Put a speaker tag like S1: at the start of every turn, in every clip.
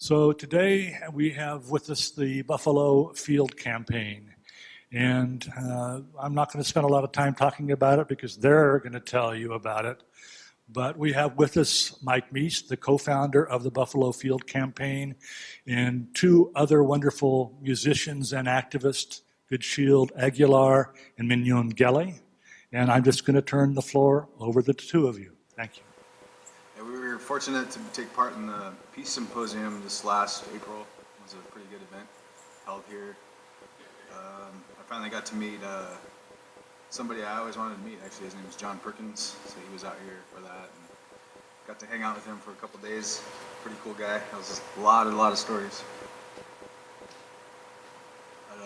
S1: So today we have with us the Buffalo Field Campaign. And I'm not going to spend a lot of time talking about it because they're going to tell you about it. But we have with us Mike Mease, the co-founder of the Buffalo Field Campaign, and two other wonderful musicians and activists, Goodshield Aguilar and Mignon Gelly. And I'm just going to turn the floor over to the two of you. Thank you.
S2: Yeah, we were fortunate to take part in the Peace Symposium this last April. It was a pretty good event held here. I finally got to meet somebody I always wanted to meet. Actually, his name is John Perkins, so he was out here for that. And got to hang out with him for a couple days. Pretty cool guy. That was a lot of stories.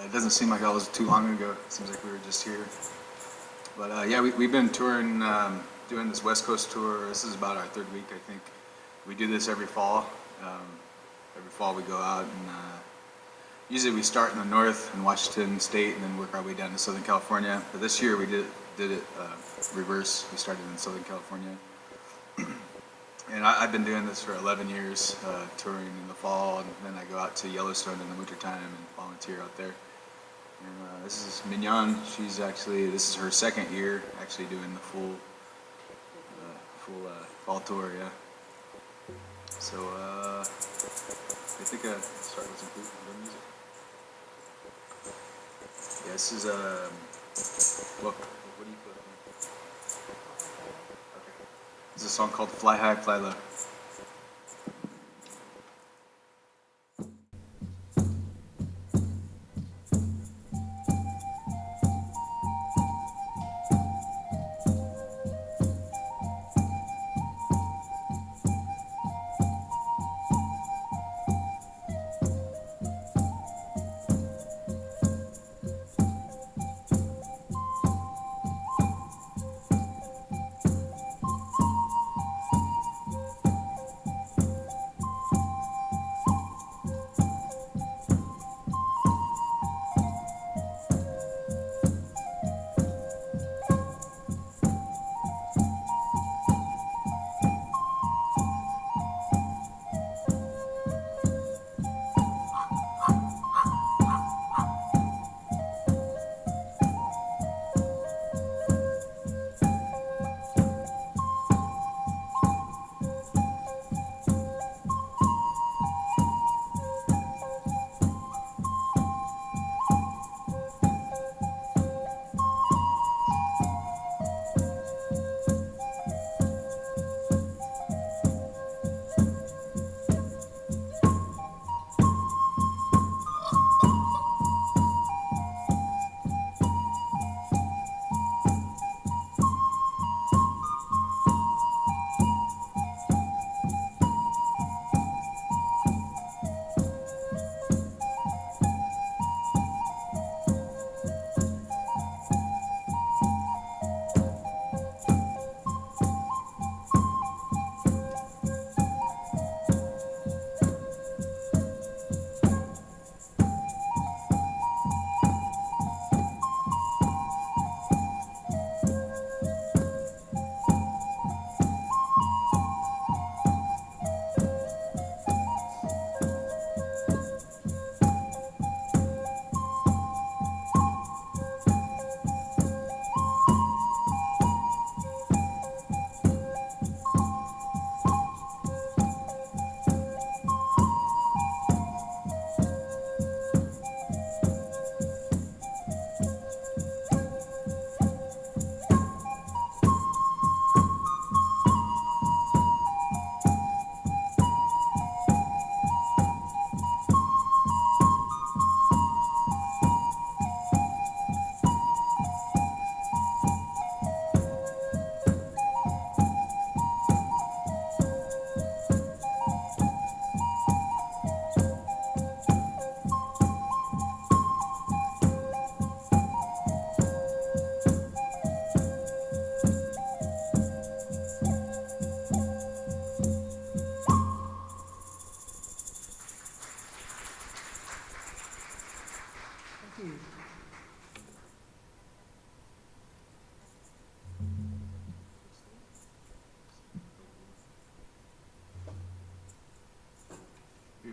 S2: It doesn't seem like that was too long ago. It seems like we were just here. But yeah, we've been touring, doing this West Coast tour. This is about our third week, I think. We do this every fall. Every fall we go out, and usually we start in the north in Washington State and then work our way down to Southern California. But this year we did it reverse. We started in Southern California. And I've been doing this for 11 years, touring in the fall, and then I go out to Yellowstone in the wintertime and volunteer out there. And this is Mignon. This is her second year actually doing the full fall tour, yeah. So I think I'll start with some music. Yeah, this is what do you put on? Okay. This is a song called Fly High, Fly Low.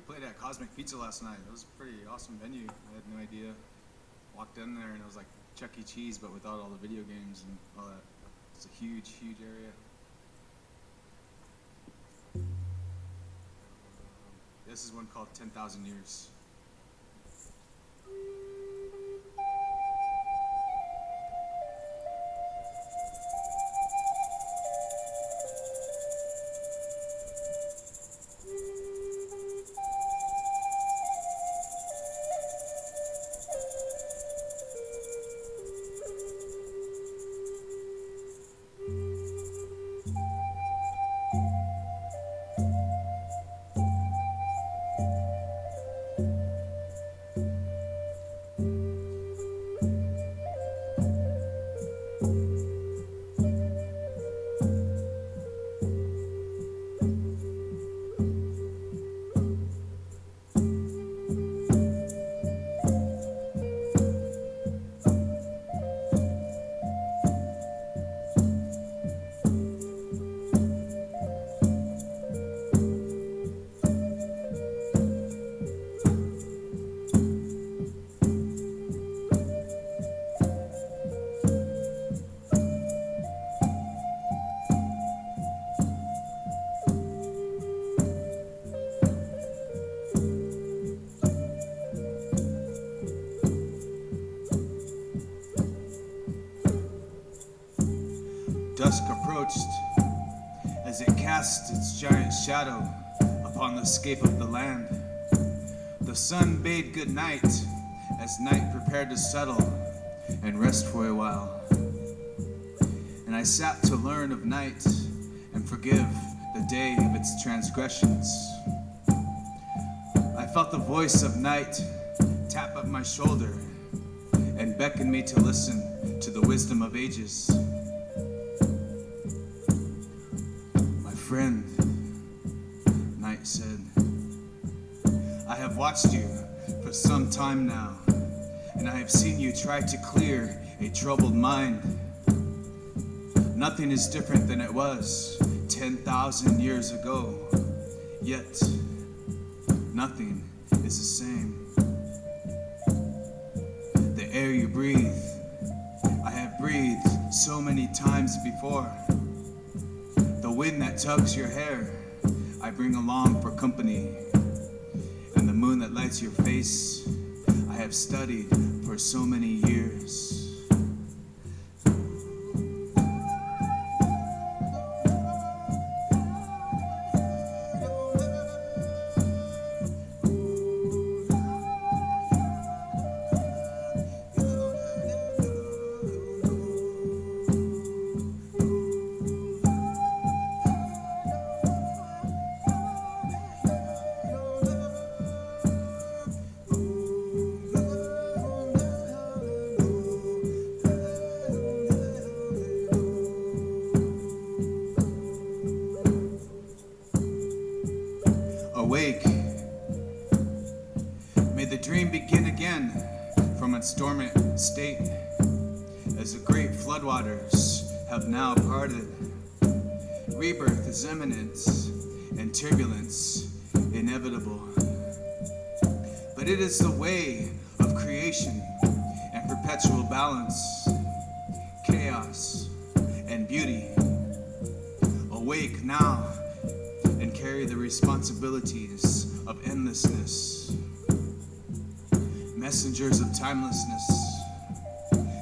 S2: played at Cosmic Pizza last night. It was a pretty awesome venue. I had no idea. Walked in there and it was like Chuck E. Cheese, but without all the video games and all that. It's a huge, huge area. This is one called 10,000 Years. Dusk approached as it cast its giant shadow upon the scape of the land. The sun bade good night as night prepared to settle and rest for a while. And I sat to learn of night and forgive the day of its transgressions. I felt the voice of night tap at my shoulder and beckon me to listen to the wisdom of ages. Friend, night said, I have watched you for some time now, and I have seen you try to clear a troubled mind. Nothing is different than it was 10,000 years ago, yet nothing is the same. The air you breathe, I have breathed so many times before. The wind that tugs your hair, I bring along for company. And the moon that lights your face, I have studied for so many years. Awake, may the dream begin again from its dormant state, as the great floodwaters have now parted. Rebirth is imminent and turbulence inevitable. But it is the way of creation and perpetual balance, chaos and beauty. Awake now and carry the responsibilities of endlessness. Messengers of timelessness,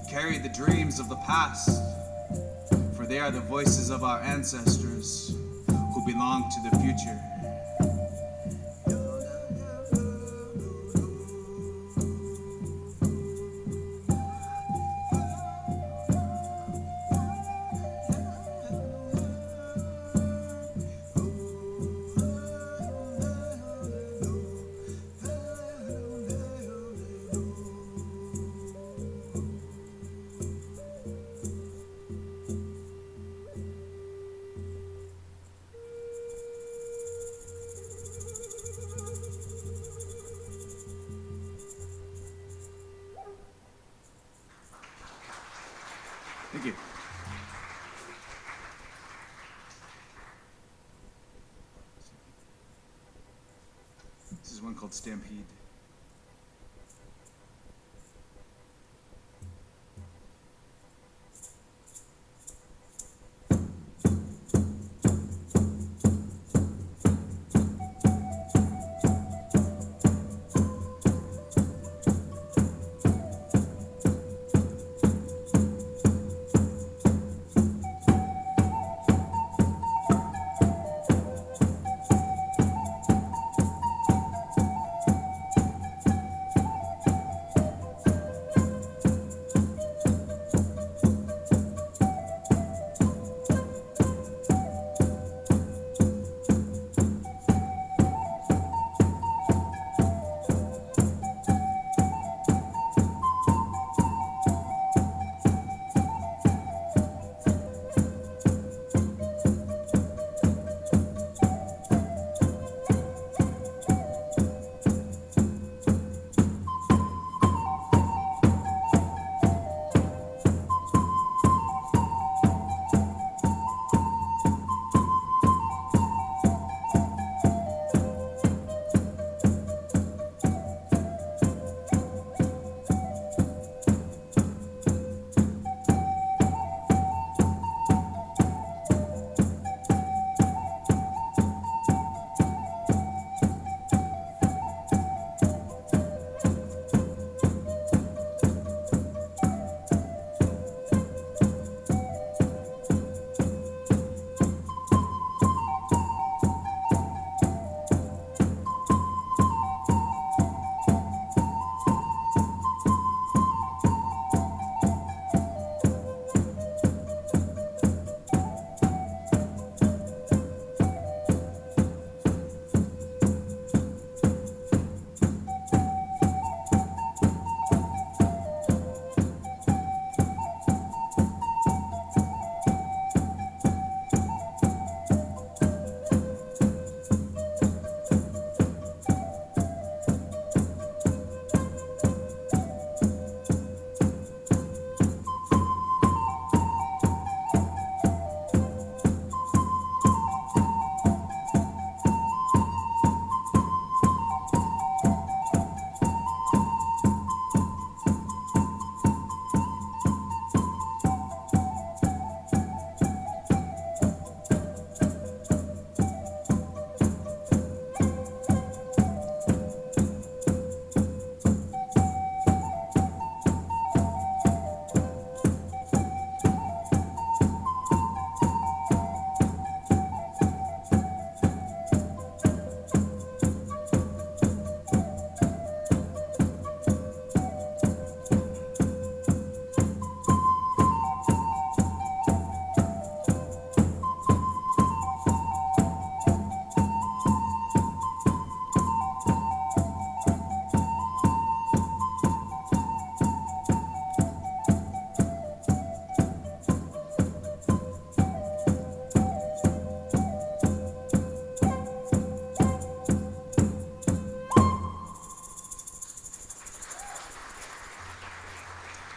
S2: carry the dreams of the past, for they are the voices of our ancestors who belong to the future. one called Stampede.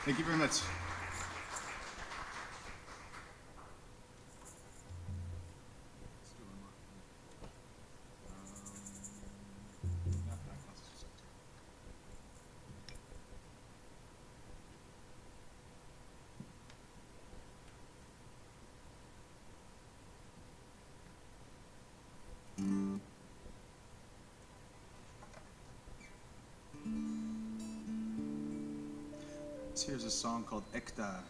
S2: Thank you very much. Let's do one more. Not that close, just up there. Here's a song called Ekta.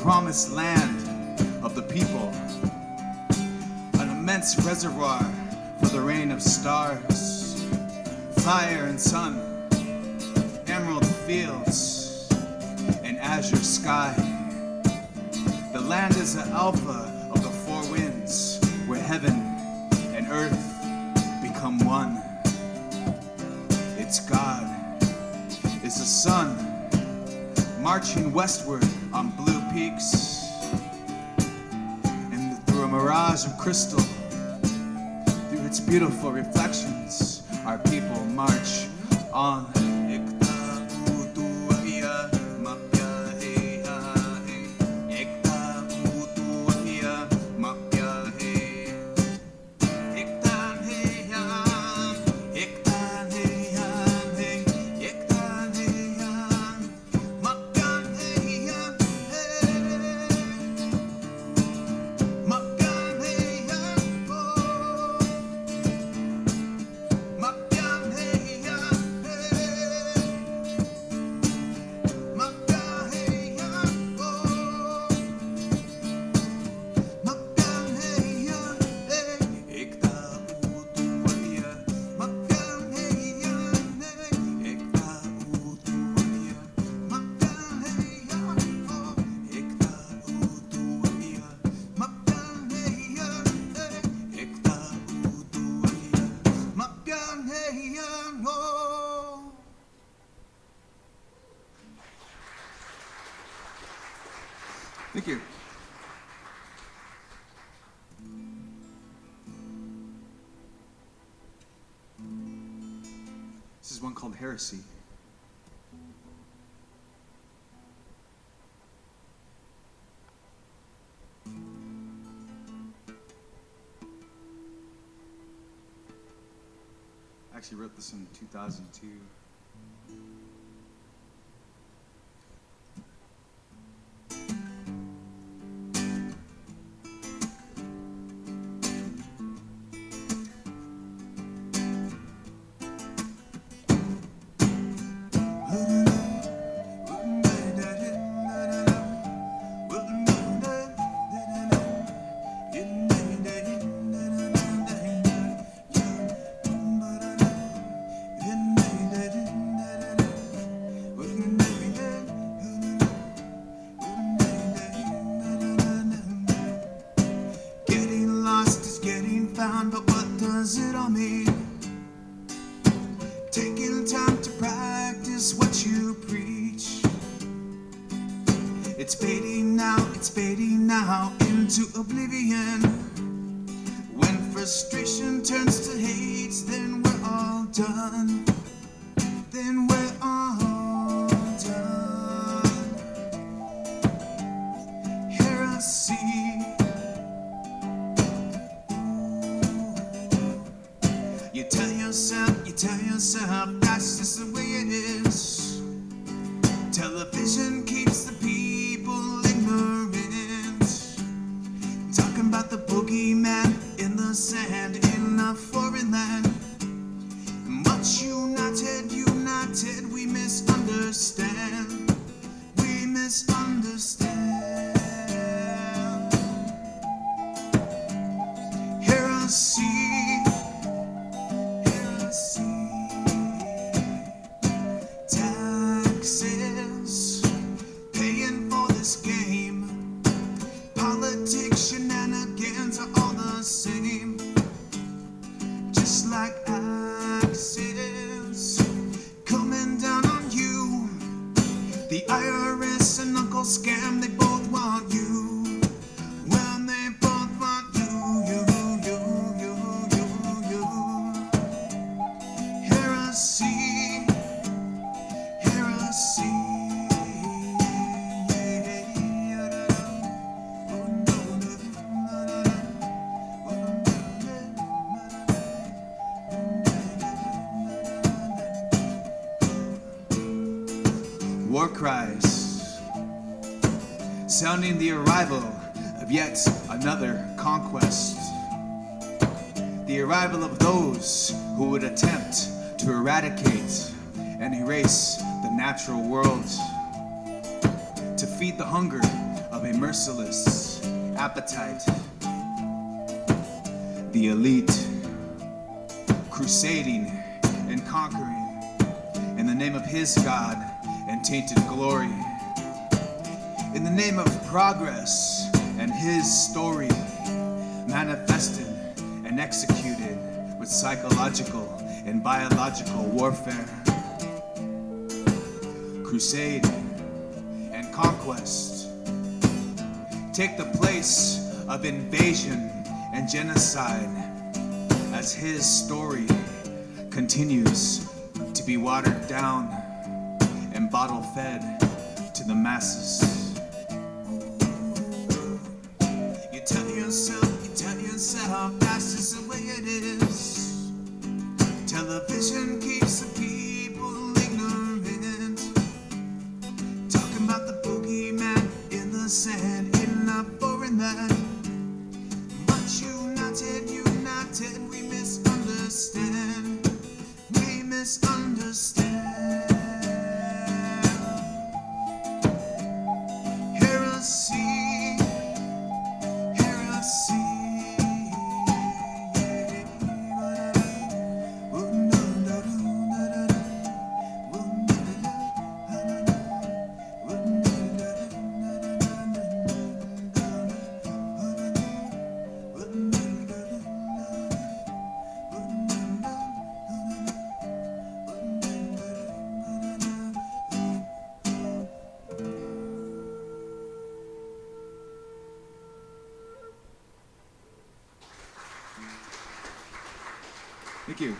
S2: promised land of the people, an immense reservoir for the rain of stars, fire and sun, emerald fields, and azure sky. The land is the alpha of the four winds, where heaven and earth become one. It's God, it's the sun, marching westward on blue peaks, and through a mirage of crystal, through its beautiful reflections, our people march on. Thank you. This is one called Heresy. I actually wrote this in 2002. But what does it all mean? Taking time to practice what you preach. It's fading now into oblivion. When frustration turns to hate, then we're all done. Then we're all done. Heresy. You tell yourself that's just the way it is. Television keeps the people ignorant. Talking about the boogeyman in the sand in a foreign land. Much united, we misunderstand. We misunderstand. Heresy. Taxes, paying for this game. Politics, shenanigans are all the same. Just like axes coming down on you. The IRS and Uncle Scam, they both want you. Well, they both want you. Heresy. War cries, sounding the arrival of yet another conquest. The arrival of those who would attempt to eradicate and erase the natural world, to feed the hunger of a merciless appetite. The elite crusading and conquering in the name of his God and tainted glory. In the name of progress and his story, manifested and executed with psychological and biological warfare. Crusade and conquest take the place of invasion and genocide as his story continues to be watered down and bottle fed to the masses. You tell yourself that's just the way it is. Television keeps the people ignorant, talking about the boogeyman in the sand in a foreign land. But united, we misunderstand. We misunderstand. Heresy, heresy. Thank you.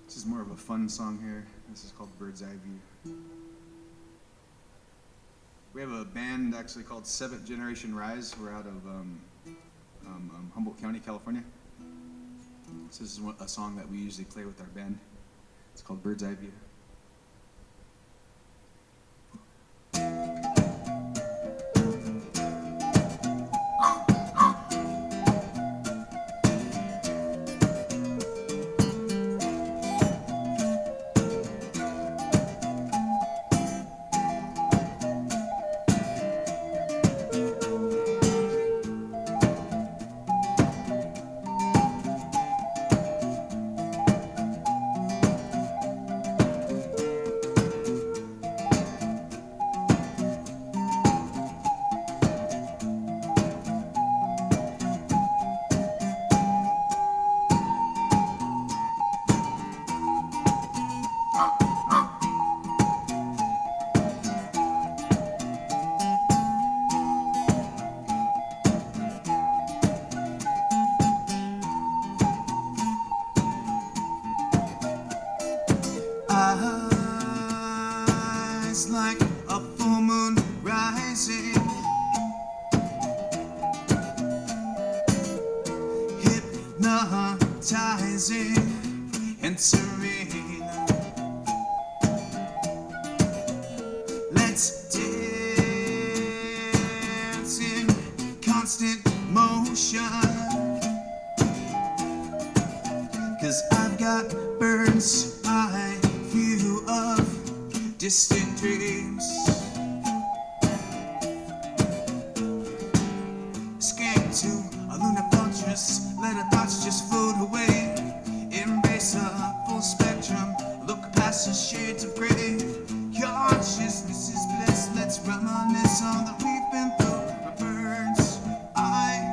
S2: This is more of a fun song here. This is called Bird's Eye View. We have a band actually called Seventh Generation Rise. We're out of Humboldt County, California. This is a song that we usually play with our band. It's called Bird's Eye View. Eyes like a full moon rising, hypnotizing and serene. Let's dance in constant motion, 'cause I've got bird's eye view of distant dreams. Escape to a lunar fortress, let our thoughts just float away. Embrace a full spectrum, look past the shades of gray. Consciousness is bliss, let's reminisce on that we've been through. A bird's eye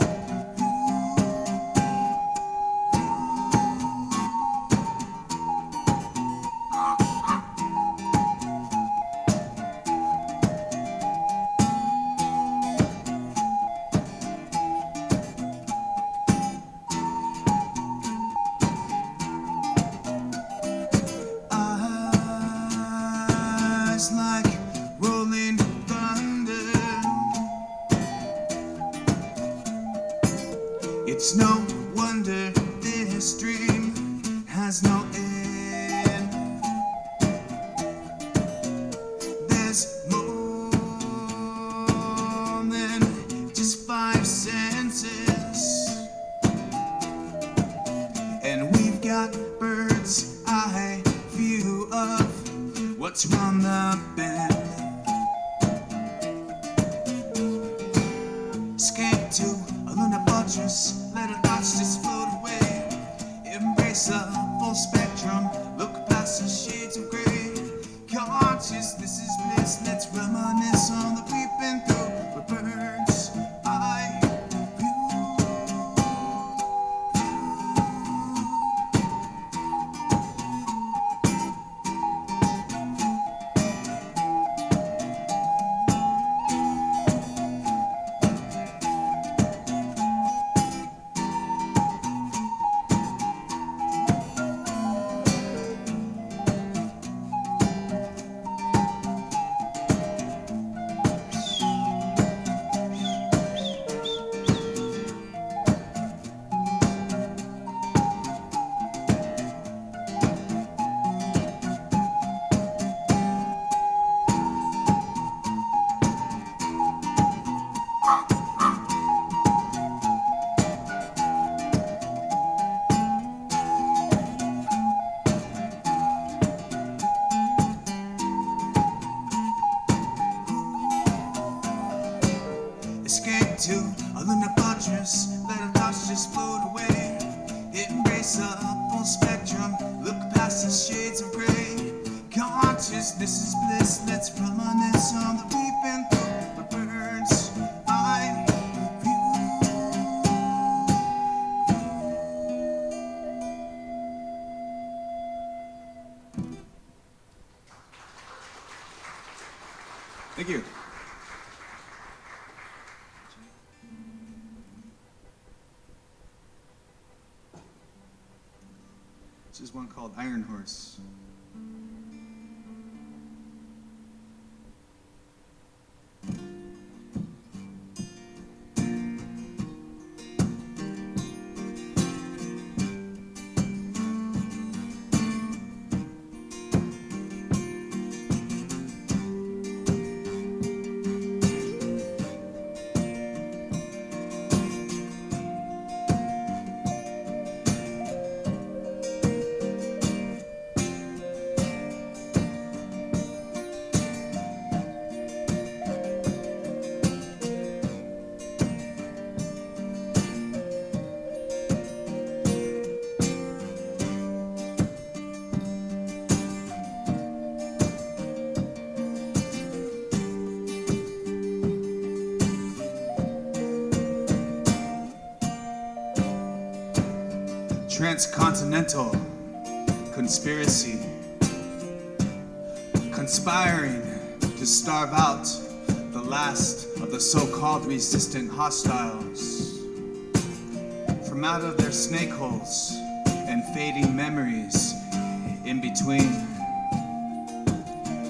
S2: eyes like rolling thunder. It's no wonder this dream has no end. There's more than just
S3: to a lunar fortress, let our thoughts just float away. Embrace a full spectrum, look past the shades of gray. Consciousness is bliss, let's reminisce on the we've been through. The bird's eye view.
S2: Thank you. This is one called Iron Horse. Transcontinental conspiracy, conspiring to starve out the last of the so-called resistant hostiles from out of their snake holes and fading memories in between.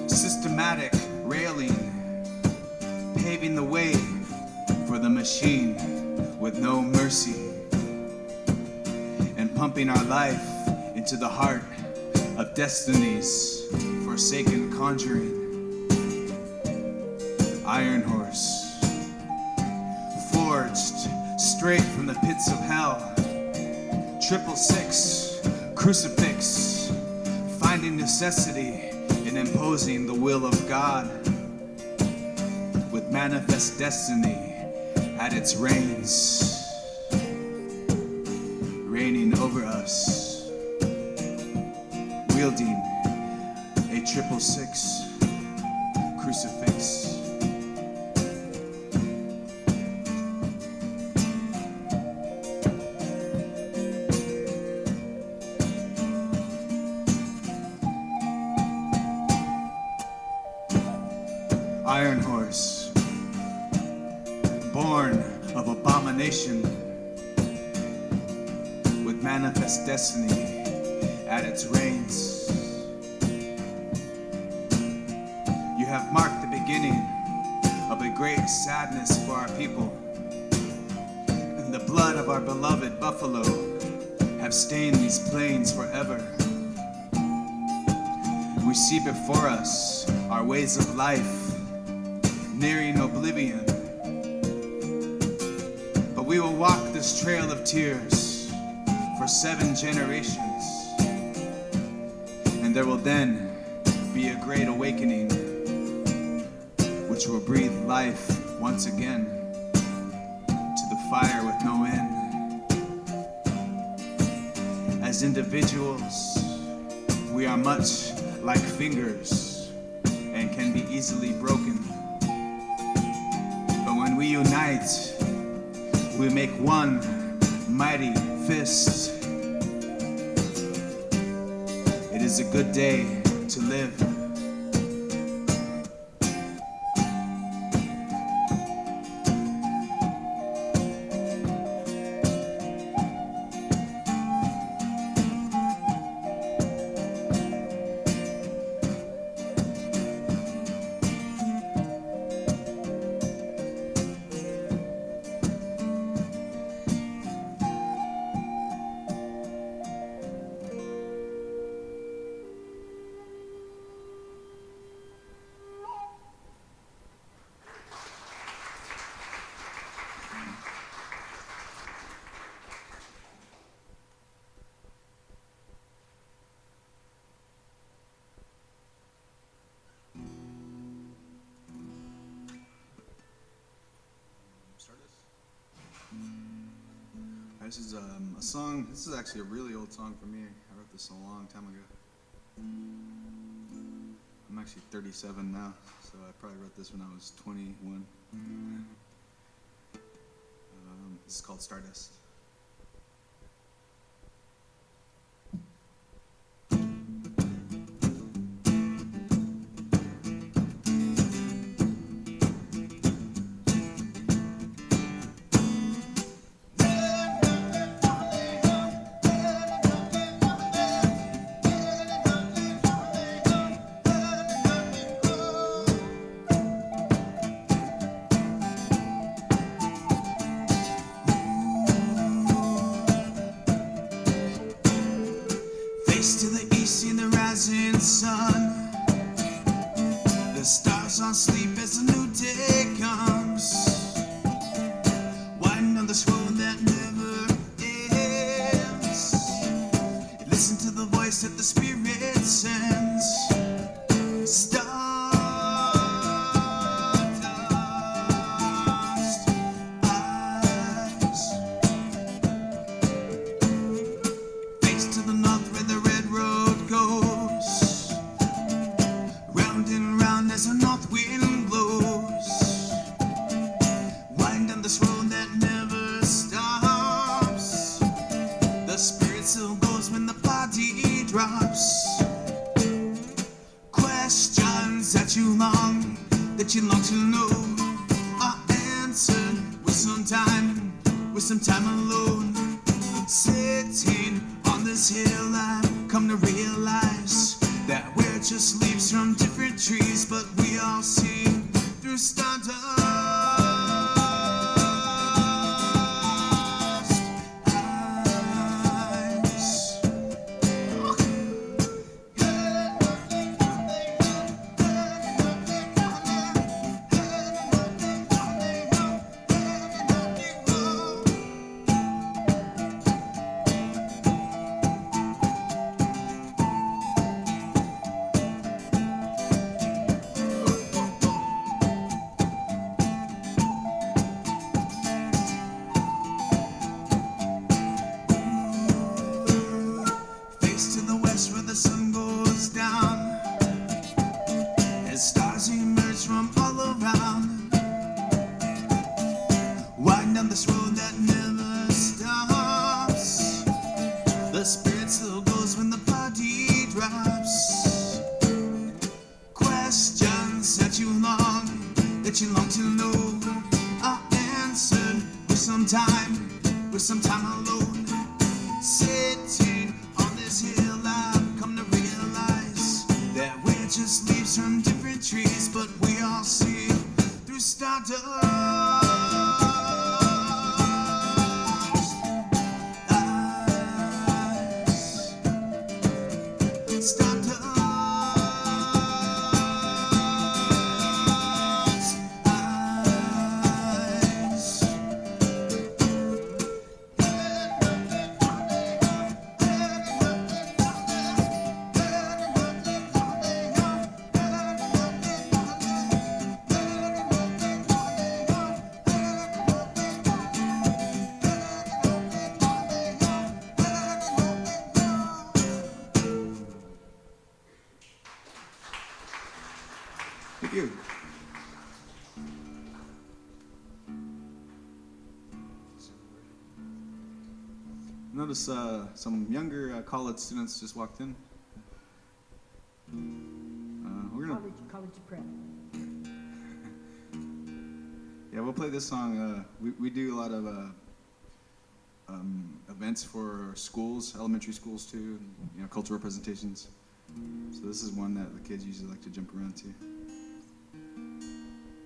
S2: Systematic railing, paving the way for the machine with no mercy, pumping our life into the heart of destiny's forsaken conjuring. Iron Horse, forged straight from the pits of hell. 666, crucifix, finding necessity in imposing the will of God, with manifest destiny at its reins. Reigning over us, wielding a 666 crucifix. Iron Horse, born of abomination, manifest destiny at its reins. You have marked the beginning of a great sadness for our people, and the blood of our beloved buffalo have stained these plains forever. We see before us our ways of life nearing oblivion, but we will walk this trail of tears for 7 generations, and there will then be a great awakening which will breathe life once again to the fire with no end. As individuals, we are much like fingers and can be easily broken, but when we unite, we make one mighty fist. It is a good day to live. This is a song. This is actually a really old song for me. I wrote this a long time ago. I'm actually 37 now, so I probably wrote this when I was 21. This is called Stardust.
S3: Face to the east in the rising sun. The stars on sleep as a new day comes. Winding on this road that never ends. Listen to the voice that the spirit sends. Stardust. Eyes. Face to the north where the red road goes. Round and round as the north wind blows. Wind down this road that never stops. The spirit still goes when the body drops. Questions that you long to know are answered with some time alone. Sitting on this hill, I've come to realize that we're just leaves from different trees, but we all see through stardust. Eyes. Face to the west where the sun goes down, as stars emerge from all around. Wind down this road that never stops. The spirit still goes when the body drops. Questions that you long to know are answered with some time alone. Sitting on this hill, I've come to realize that we're just leaves from different trees, but we all see through stardust. Eyes. Stardust. Eyes.
S2: Thank you. Notice some younger college students just walked in. We're gonna.
S4: College prep.
S2: Yeah, we'll play this song. We do a lot of events for schools, elementary schools too, and, cultural presentations. So this is one that the kids usually like to jump around to.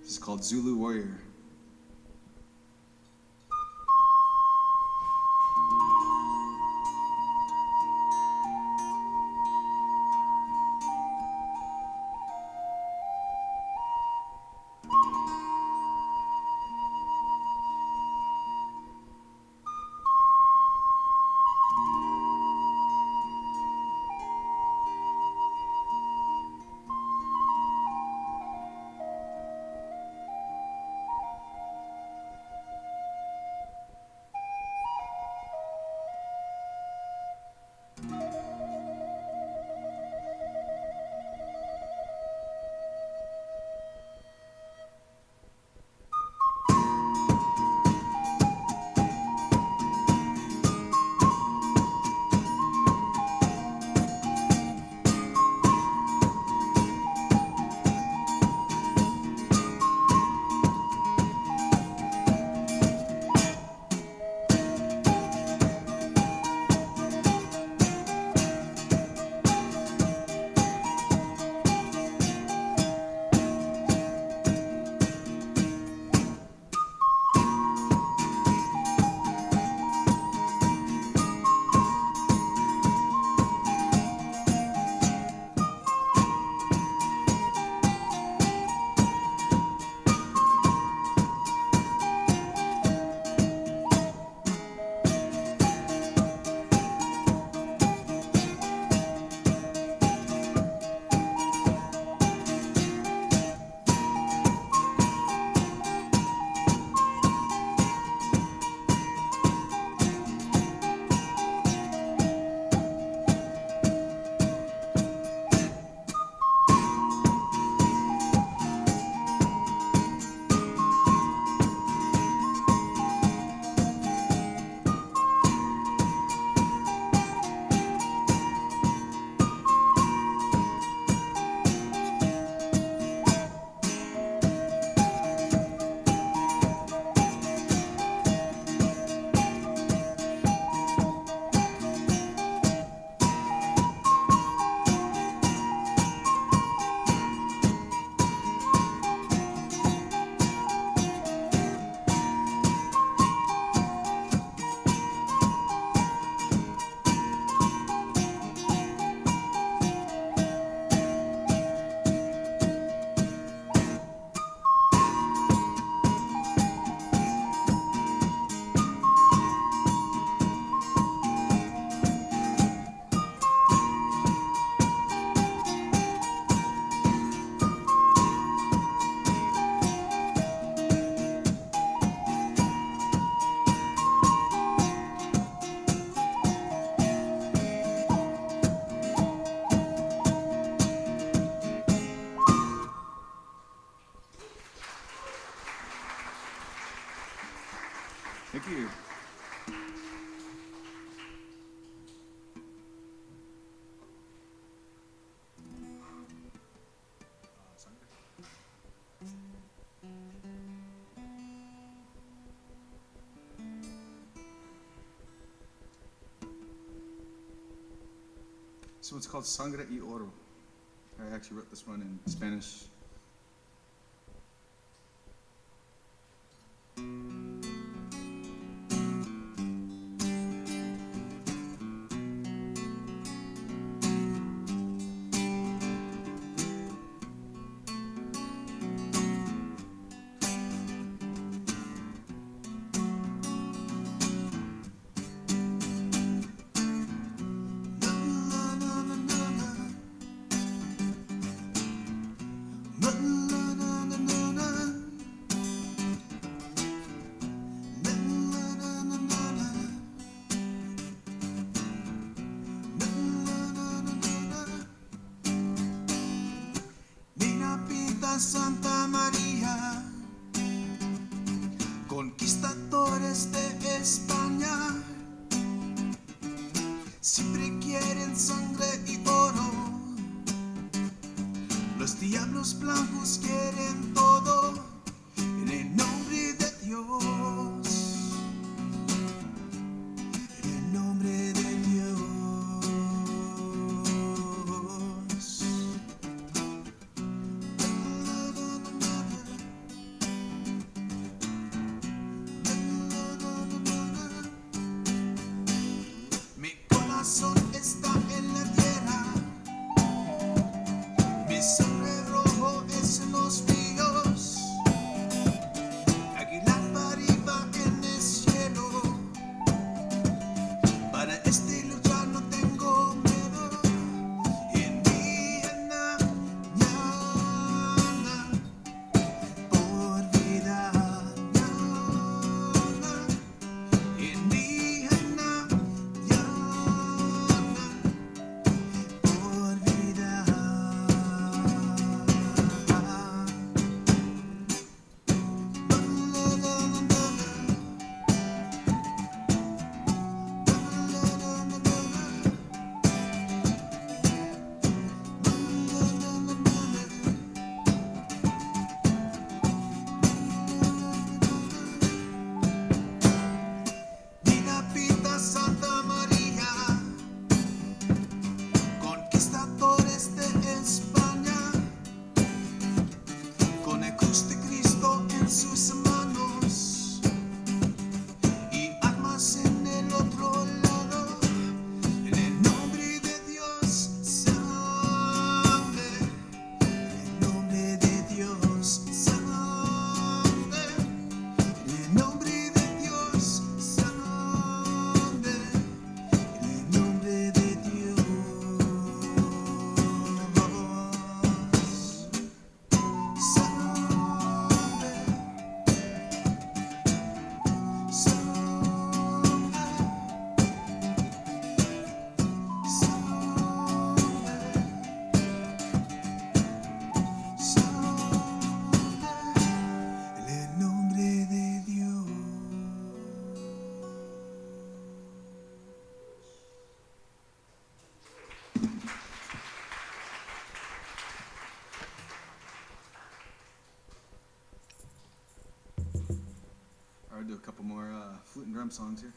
S2: This is called Zulu Warrior. Thank you. So it's called Sangre y Oro. I actually wrote this one in Spanish.
S3: Santa María, conquistadores de España, siempre quieren sangre y oro. Los diablos blancos quieren todo en el nombre de Dios, en el nombre de Dios. Está en la tierra, mi sangre rojo es en los ríos, águila para arriba en el cielo, para este luchar no tengo miedo, en día, mañana, por vida, en día, Santa María, conquistadores de España, con el cruz de Cristo en sus manos y armas en el otro lado, en el nombre de Dios, sangre, en el nombre de Dios, sangre, en el nombre de Dios, sangre.
S2: I'll do a couple more flute and drum songs here.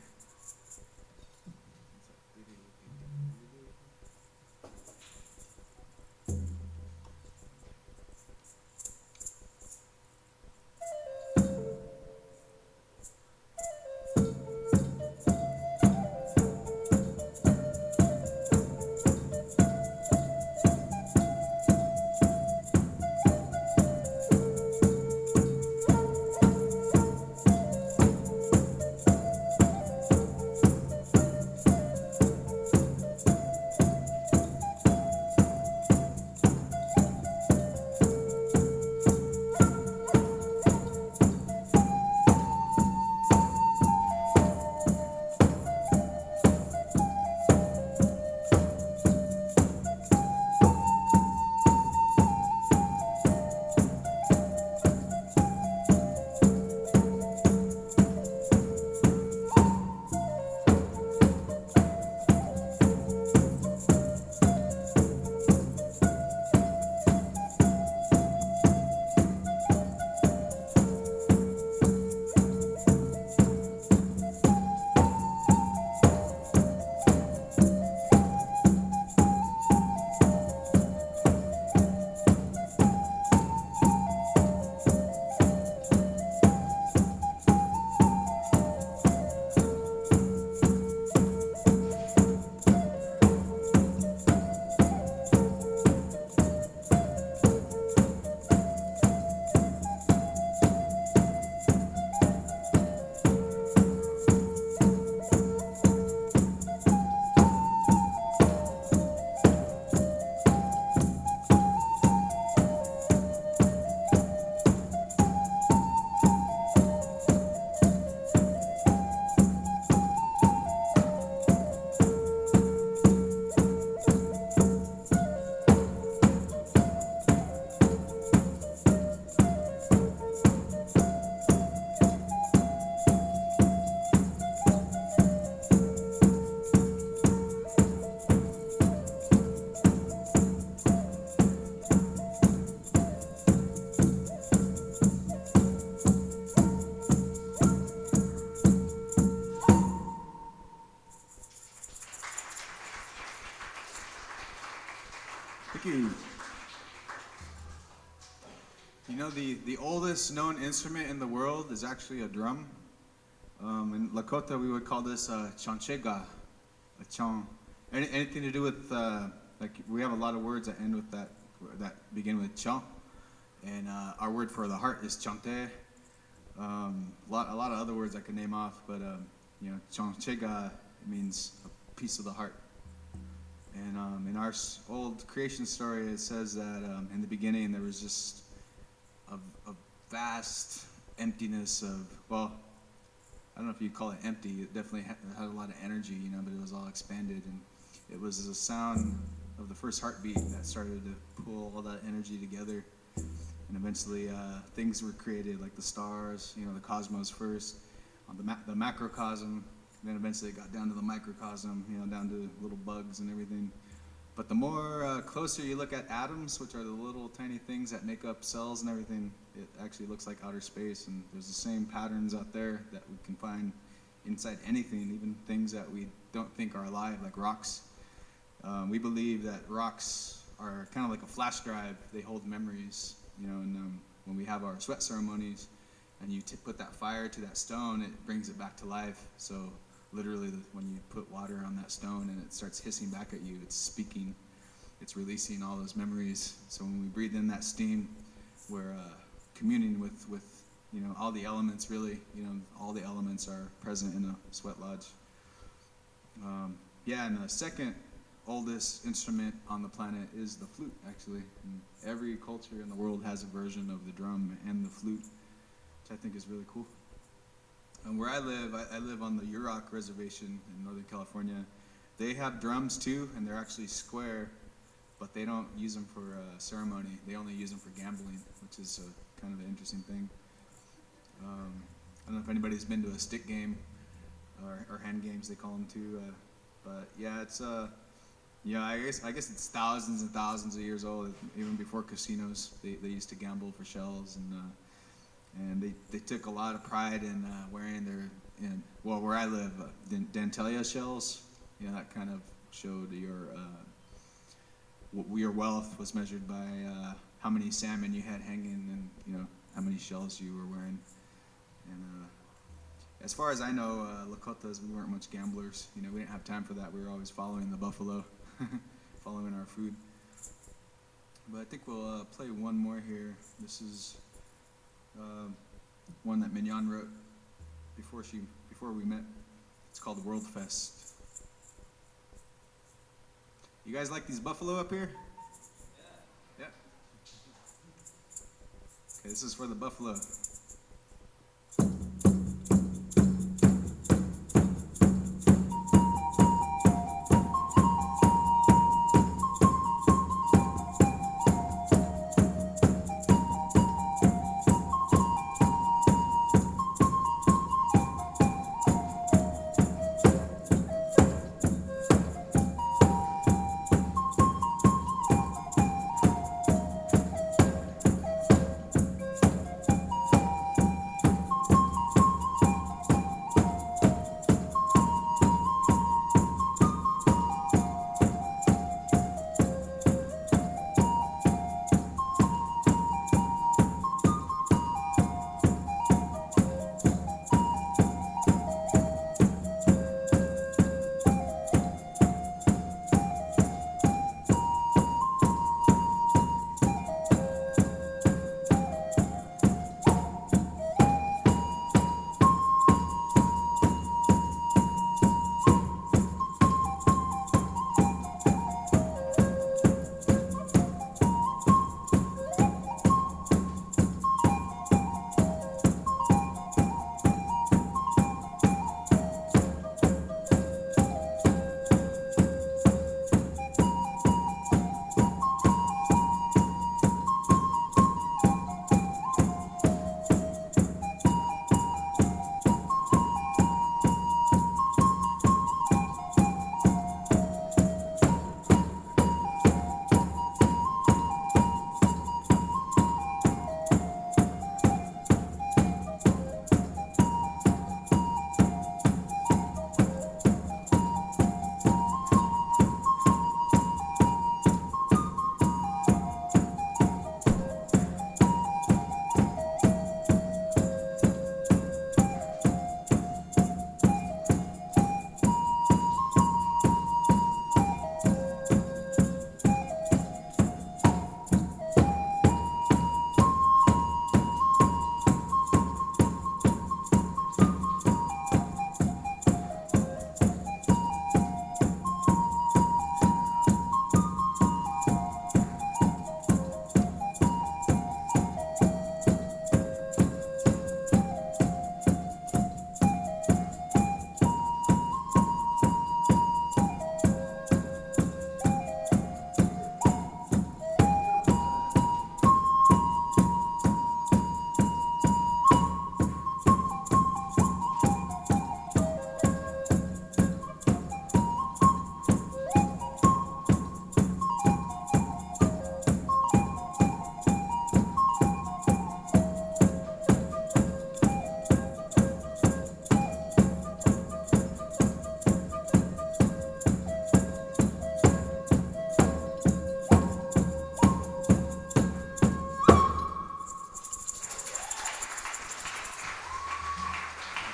S2: the oldest known instrument in the world is actually a drum. In Lakota, we would call this a chanchega, a chong. Anything to do with, like, we have a lot of words that end with that begin with chong. And our word for the heart is chante. A lot of other words I could name off, but chanchega means a piece of the heart. And in our old creation story, it says that in the beginning there was just a vast emptiness of, well, I don't know if you call it empty. It definitely had a lot of energy, but it was all expanded, and it was the sound of the first heartbeat that started to pull all that energy together. And eventually things were created, like the stars, the cosmos first, the macrocosm, and then eventually it got down to the microcosm, down to little bugs and everything. But the more closer you look at atoms, which are the little tiny things that make up cells and everything, it actually looks like outer space, and there's the same patterns out there that we can find inside anything, even things that we don't think are alive, like rocks. We believe that rocks are kind of like a flash drive. They hold memories, and when we have our sweat ceremonies and you put that fire to that stone, it brings it back to life. So literally, when you put water on that stone and it starts hissing back at you, it's speaking, it's releasing all those memories. So when we breathe in that steam, we're communing with all the elements, really. All the elements are present in a sweat lodge. And the second oldest instrument on the planet is the flute, actually. And every culture in the world has a version of the drum and the flute, which I think is really cool. And where I live on the Yurok Reservation in Northern California. They have drums too, and they're actually square, but they don't use them for ceremony. They only use them for gambling, which is kind of an interesting thing. I don't know if anybody's been to a stick game or hand games, they call them too. But yeah, it's I guess it's thousands and thousands of years old. Even before casinos, they used to gamble for shells, and they took a lot of pride in wearing where I live, Dantelia shells. That kind of showed your wealth was measured by how many salmon you had hanging, and how many shells you were wearing. And as far as I know, Lakotas, we weren't much gamblers. We didn't have time for that. We were always following the buffalo, following our food. But I think we'll play one more here. This is one that Mignon wrote before we met. It's called World Fest. You guys like these buffalo up here? Yeah. Okay, this is for the buffalo.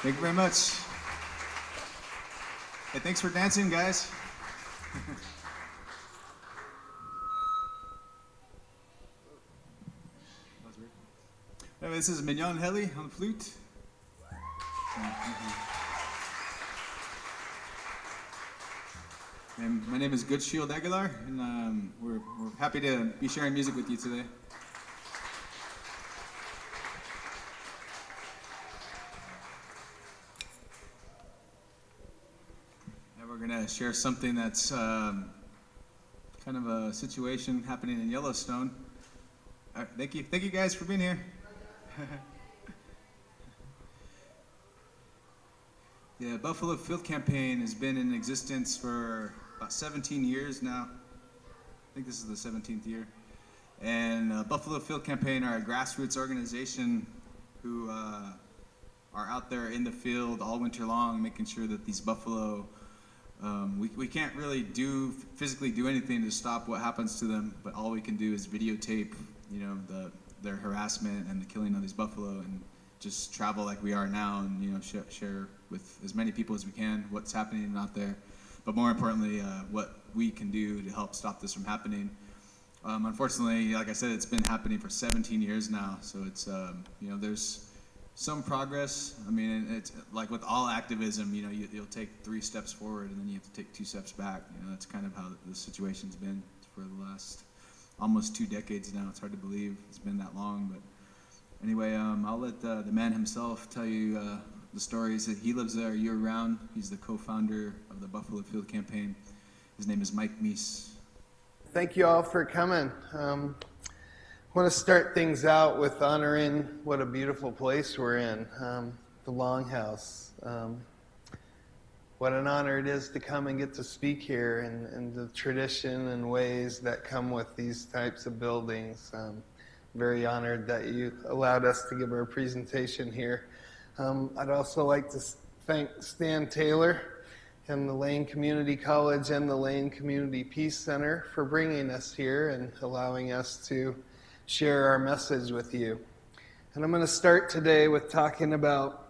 S2: Thank you very much. Hey, thanks for dancing, guys. This is Mignon Heli on the flute. And my name is Good Shield Aguilar, and we're happy to be sharing music with you today. And we're going to share something that's kind of a situation happening in Yellowstone. All right, thank you guys for being here. The Buffalo Field Campaign has been in existence for about 17 years now. I think this is the 17th year. And Buffalo Field Campaign are a grassroots organization who are out there in the field all winter long, making sure that these buffalo, we can't really physically do anything to stop what happens to them, but all we can do is videotape, their harassment and the killing of these buffalo, and just travel like we are now, and share with as many people as we can what's happening out there, but more importantly, what we can do to help stop this from happening. Unfortunately, like I said, it's been happening for 17 years now, so it's there's some progress. I mean, it's like with all activism, you'll take 3 steps forward and then you have to take 2 steps back. That's kind of how the situation's been for the last almost 2 decades now. It's hard to believe it's been that long, but anyway, I'll let the man himself tell you the stories. That he lives there year-round. He's the co-founder of the Buffalo Field Campaign. His name is Mease.
S4: Thank you all for coming. I want to start things out with honoring what a beautiful place we're in, the Longhouse. What an honor it is to come and get to speak here, and the tradition and ways that come with these types of buildings. Very honored that you allowed us to give our presentation here. I'd also like to thank Stan Taylor and the Lane Community College and the Lane Community Peace Center for bringing us here and allowing us to share our message with you. And I'm going to start today with talking about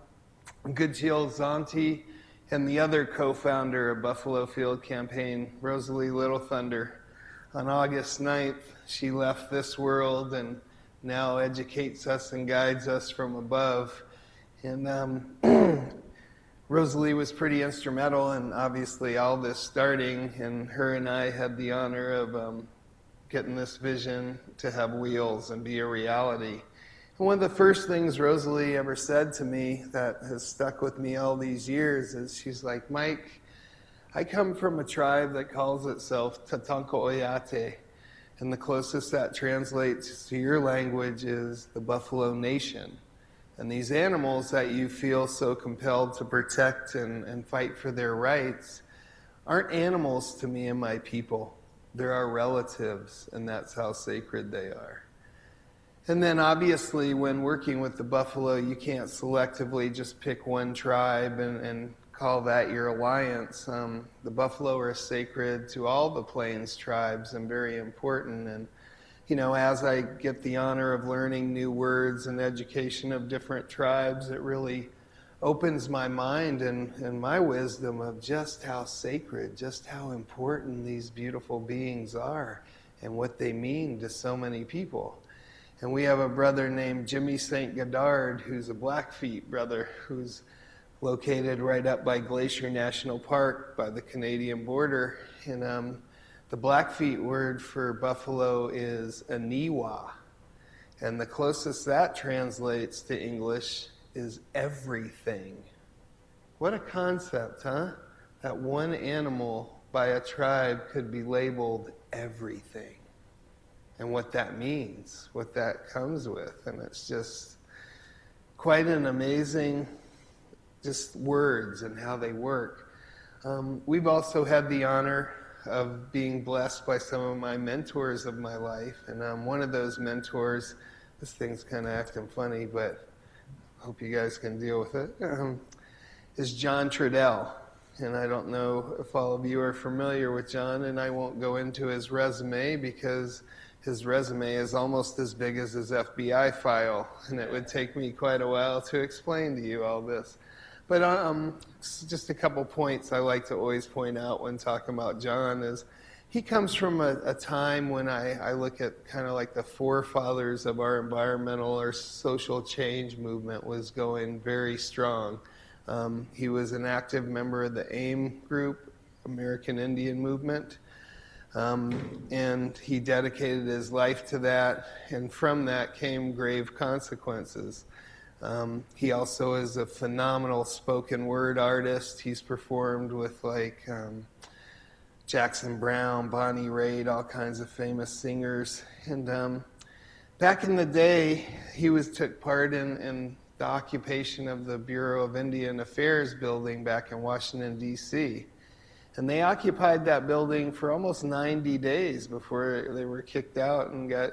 S4: Good Shield Zonti and the other co-founder of Buffalo Field Campaign, Rosalie Little Thunder. On August 9th, she left this world and now educates us and guides us from above. And Rosalie was pretty instrumental in obviously all this starting, and her and I had the honor of getting this vision to have wheels and be a reality. And one of the first things Rosalie ever said to me that has stuck with me all these years is she's like, Mike, I come from a tribe that calls itself Tatanka Oyate. And the closest that translates to your language is the Buffalo Nation. And these animals that you feel so compelled to protect and fight for their rights aren't animals to me and my people. They're our relatives, and that's how sacred they are. And then obviously when working with the buffalo, you can't selectively just pick one tribe and call that your alliance. The buffalo are sacred to all the Plains tribes and very important. And as I get the honor of learning new words and education of different tribes, it really opens my mind and my wisdom of just how sacred, just how important these beautiful beings are and what they mean to so many people. And we have a brother named Jimmy St. Goddard, who's a Blackfeet brother, who's located right up by Glacier National Park by the Canadian border. And the Blackfeet word for buffalo is aniwa. And the closest that translates to English is everything. What a concept, huh? That one animal by a tribe could be labeled everything. And what that means, what that comes with. And it's just quite an amazing, just words and how they work. We've also had the honor of being blessed by some of my mentors of my life. And one of those mentors, this thing's kind of acting funny, but I hope you guys can deal with it, is John Trudell. And I don't know if all of you are familiar with John, and I won't go into his resume because his resume is almost as big as his FBI file, and it would take me quite a while to explain to you all this. But just a couple points I like to always point out when talking about John is he comes from a time when I look at kind of like the forefathers of our environmental or social change movement was going very strong. He was an active member of the AIM group, American Indian Movement, and he dedicated his life to that, and from that came grave consequences. He also is a phenomenal spoken word artist. He's performed with like Jackson Browne, Bonnie Raitt, all kinds of famous singers. And back in the day, he took part in the occupation of the Bureau of Indian Affairs building back in Washington, D.C. And they occupied that building for almost 90 days before they were kicked out and got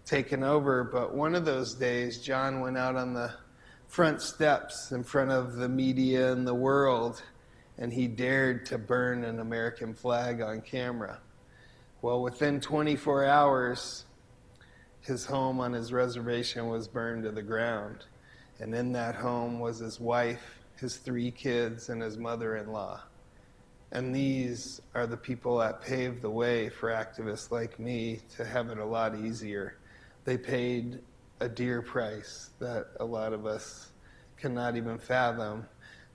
S4: taken over. But one of those days, John went out on the front steps in front of the media and the world, and he dared to burn an American flag on camera. Well, within 24 hours, his home on his reservation was burned to the ground. And in that home was his wife, his 3 kids, and his mother-in-law. And these are the people that paved the way for activists like me to have it a lot easier. They paid a dear price that a lot of us cannot even fathom.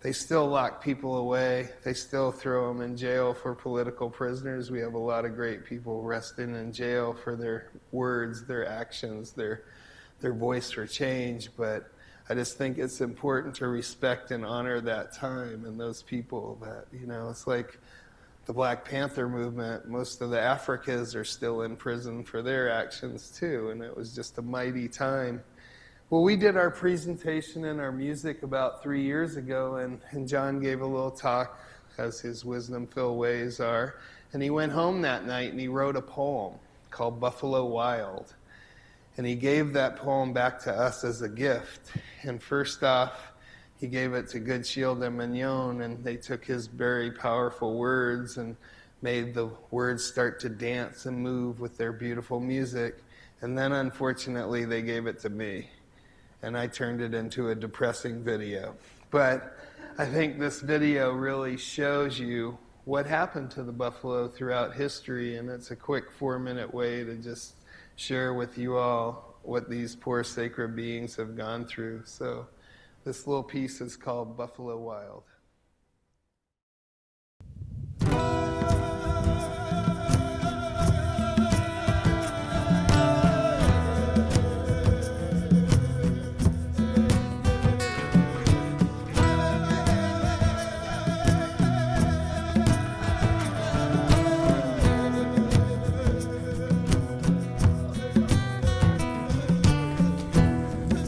S4: They still lock people away. They still throw them in jail for political prisoners. We have a lot of great people resting in jail for their words, their actions, their voice for change. But I just think it's important to respect and honor that time and those people that, it's like the Black Panther movement. Most of the Africans are still in prison for their actions too, and it was just a mighty time. Well, we did our presentation and our music about 3 years ago, and John gave a little talk, as his wisdom-filled ways are, and he went home that night and he wrote a poem called Buffalo Wild. And he gave that poem back to us as a gift. And first off, he gave it to Good Shield and Mignon, and they took his very powerful words and made the words start to dance and move with their beautiful music. And then, unfortunately, they gave it to me. And I turned it into a depressing video. But I think this video really shows you what happened to the buffalo throughout history, and it's a quick 4-minute way to just share with you all what these poor sacred beings have gone through. So this little piece is called Buffalo Wild.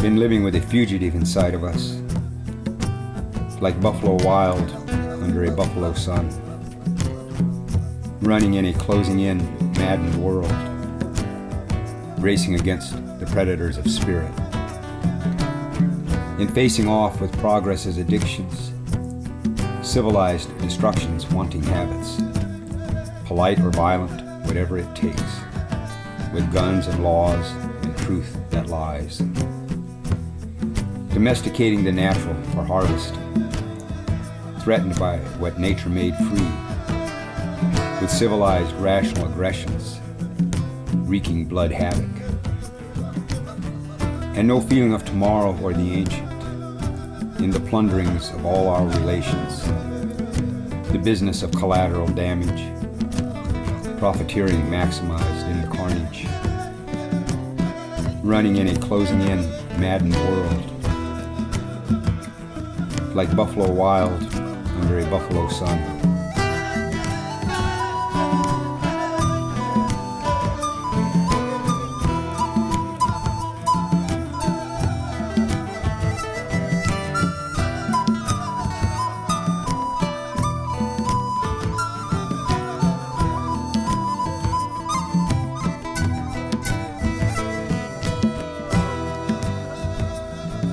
S5: Been living with a fugitive inside of us, like buffalo wild under a buffalo sun, running in a closing-in, maddened world, racing against the predators of spirit. In facing off with progress's addictions, civilized destruction's wanting habits, polite or violent, whatever it takes, with guns and laws and truth that lies. Domesticating the natural for harvest, threatened by what nature made free, with civilized rational aggressions, wreaking blood havoc. And no feeling of tomorrow or the ancient, in the plunderings of all our relations, the business of collateral damage, profiteering maximized in the carnage, running in a closing-in, maddened world, like buffalo wild under a buffalo sun.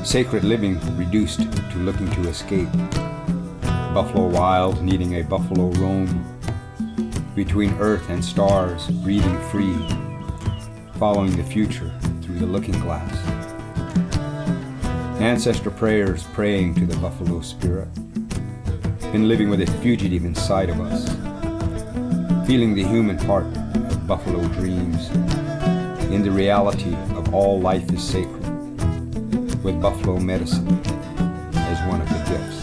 S5: Sacred living reduced to looking to escape. Buffalo wild needing a buffalo roam. Between earth and stars, breathing free. Following the future through the looking glass. Ancestor prayers praying to the buffalo spirit. Been living with a fugitive inside of us. Feeling the human part of buffalo dreams. In the reality of all life is sacred. With buffalo medicine as one of the gifts.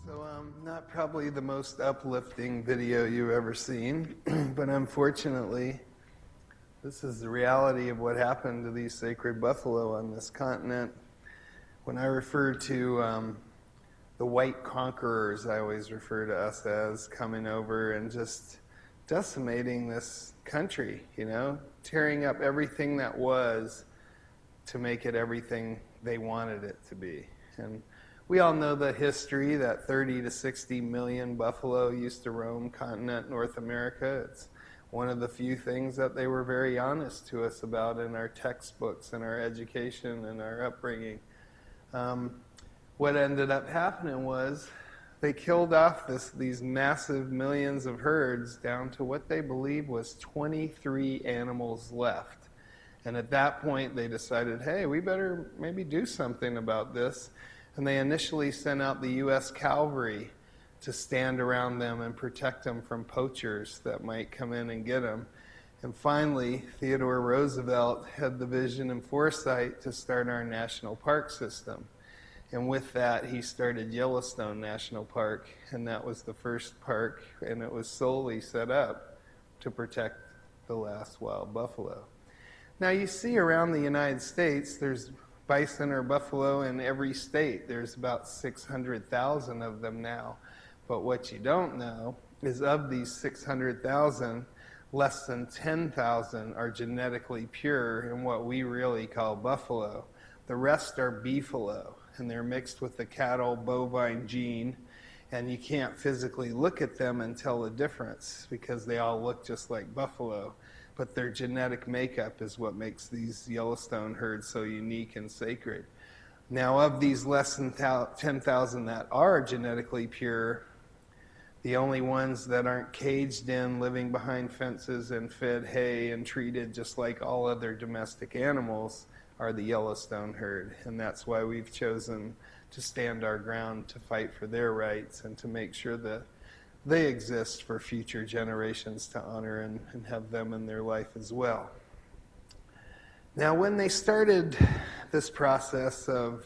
S4: So, not probably the most uplifting video you've ever seen, but unfortunately, this is the reality of what happened to these sacred buffalo on this continent. When I refer to the white conquerors, I always refer to us as coming over and just decimating this country, you know, tearing up everything that was to make it everything they wanted it to be. And we all know the history that 30 to 60 million buffalo used to roam continent North America. It's one of the few things that they were very honest to us about in our textbooks and our education and our upbringing. What ended up happening was they killed off these massive millions of herds down to what they believed was 23 animals left. And at that point, they decided, hey, we better maybe do something about this. And they initially sent out the U.S. Cavalry to stand around them and protect them from poachers that might come in and get them. And finally, Theodore Roosevelt had the vision and foresight to start our national park system. And with that, he started Yellowstone National Park, and that was the first park, and it was solely set up to protect the last wild buffalo. Now, you see around the United States, there's bison or buffalo in every state. There's about 600,000 of them now. But what you don't know is of these 600,000, less than 10,000 are genetically pure in what we really call buffalo. The rest are beefalo, and they're mixed with the cattle bovine gene, and you can't physically look at them and tell the difference because they all look just like buffalo. But their genetic makeup is what makes these Yellowstone herds so unique and sacred. Now, of these less than 10,000 that are genetically pure, the only ones that aren't caged in, living behind fences and fed hay and treated just like all other domestic animals are the Yellowstone herd. And that's why we've chosen to stand our ground to fight for their rights and to make sure that they exist for future generations to honor and have them in their life as well. Now, when they started this process of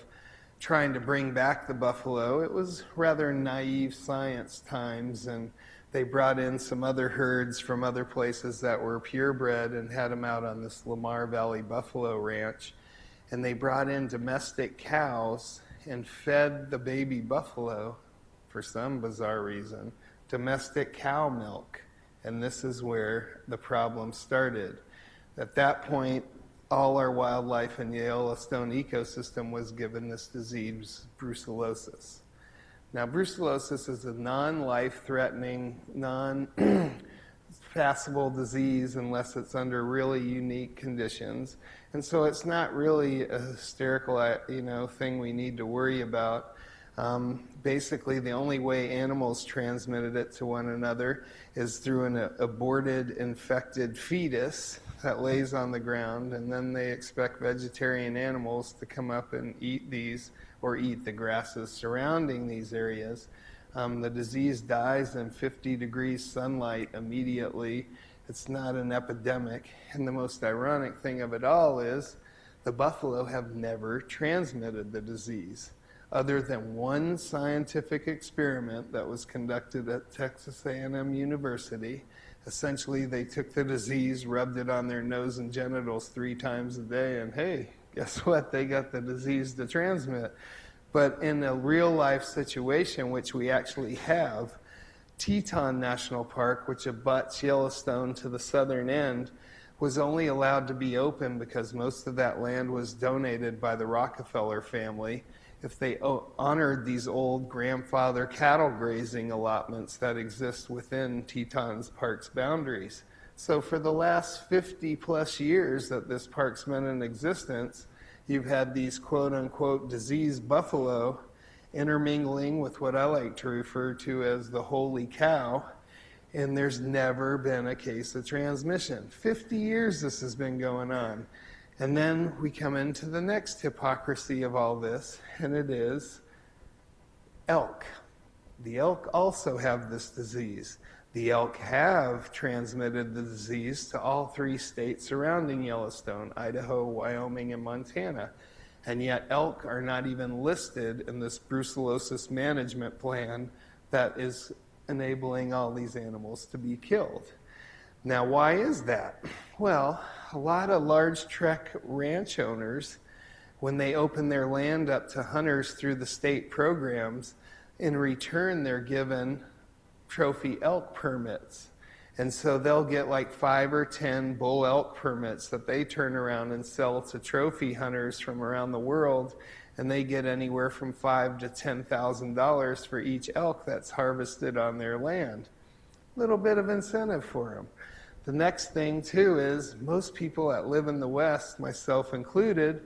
S4: trying to bring back the buffalo, it was rather naive science times, and they brought in some other herds from other places that were purebred and had them out on this Lamar Valley Buffalo Ranch. And they brought in domestic cows and fed the baby buffalo, for some bizarre reason, domestic cow milk. And this is where the problem started. At that point, all our wildlife in the Yellowstone ecosystem was given this disease, brucellosis. Now, brucellosis is a non-life-threatening, non-passable disease unless it's under really unique conditions. And so it's not really a hysterical, thing we need to worry about. Basically, the only way animals transmitted it to one another is through an aborted, infected fetus that lays on the ground, and then they expect vegetarian animals to come up and eat these or eat the grasses surrounding these areas. The disease dies in 50 degrees sunlight immediately. It's not an epidemic. And the most ironic thing of it all is the buffalo have never transmitted the disease, other than one scientific experiment that was conducted at Texas A&M University. Essentially, they took the disease, rubbed it on their nose and genitals 3 times a day, and hey, guess what? They got the disease to transmit. But in a real-life situation, which we actually have, Teton National Park, which abuts Yellowstone to the southern end, was only allowed to be open because most of that land was donated by the Rockefeller family. If they honored these old grandfather cattle grazing allotments that exist within Teton's park's boundaries. So for the last 50 plus years that this park's been in existence, you've had these quote unquote diseased buffalo intermingling with what I like to refer to as the holy cow, and there's never been a case of transmission. 50 years this has been going on. And then we come into the next hypocrisy of all this, and it is elk. The elk also have this disease. The elk have transmitted the disease to all 3 states surrounding Yellowstone, Idaho, Wyoming, and Montana. And yet elk are not even listed in this brucellosis management plan that is enabling all these animals to be killed. Now, why is that? Well, a lot of large trek ranch owners, when they open their land up to hunters through the state programs, in return they're given trophy elk permits. And so they'll get like 5 or 10 bull elk permits that they turn around and sell to trophy hunters from around the world, and they get anywhere from $5,000 to $10,000 for each elk that's harvested on their land. Little bit of incentive for them. The next thing too is most people that live in the West, myself included,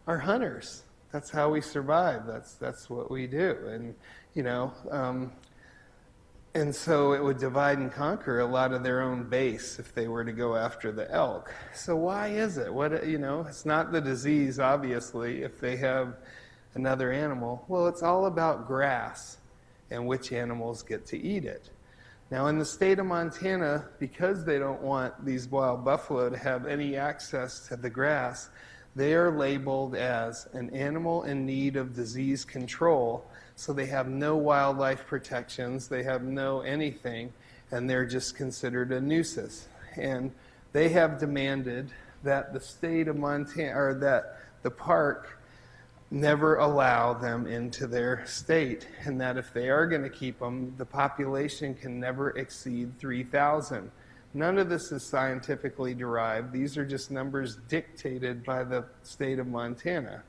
S4: are hunters. That's how we survive. That's what we do. And and so it would divide and conquer a lot of their own base if they were to go after the elk. So why is it? It's not the disease, obviously, if they have another animal. Well, it's all about grass and which animals get to eat it. Now, in the state of Montana, because they don't want these wild buffalo to have any access to the grass, they are labeled as an animal in need of disease control. So they have no wildlife protections, they have no anything, and they're just considered a nuisance. And they have demanded that the state of Montana, or that the park, never allow them into their state, and that if they are going to keep them, the population can never exceed 3,000. None of this is scientifically derived. These are just numbers dictated by the state of Montana.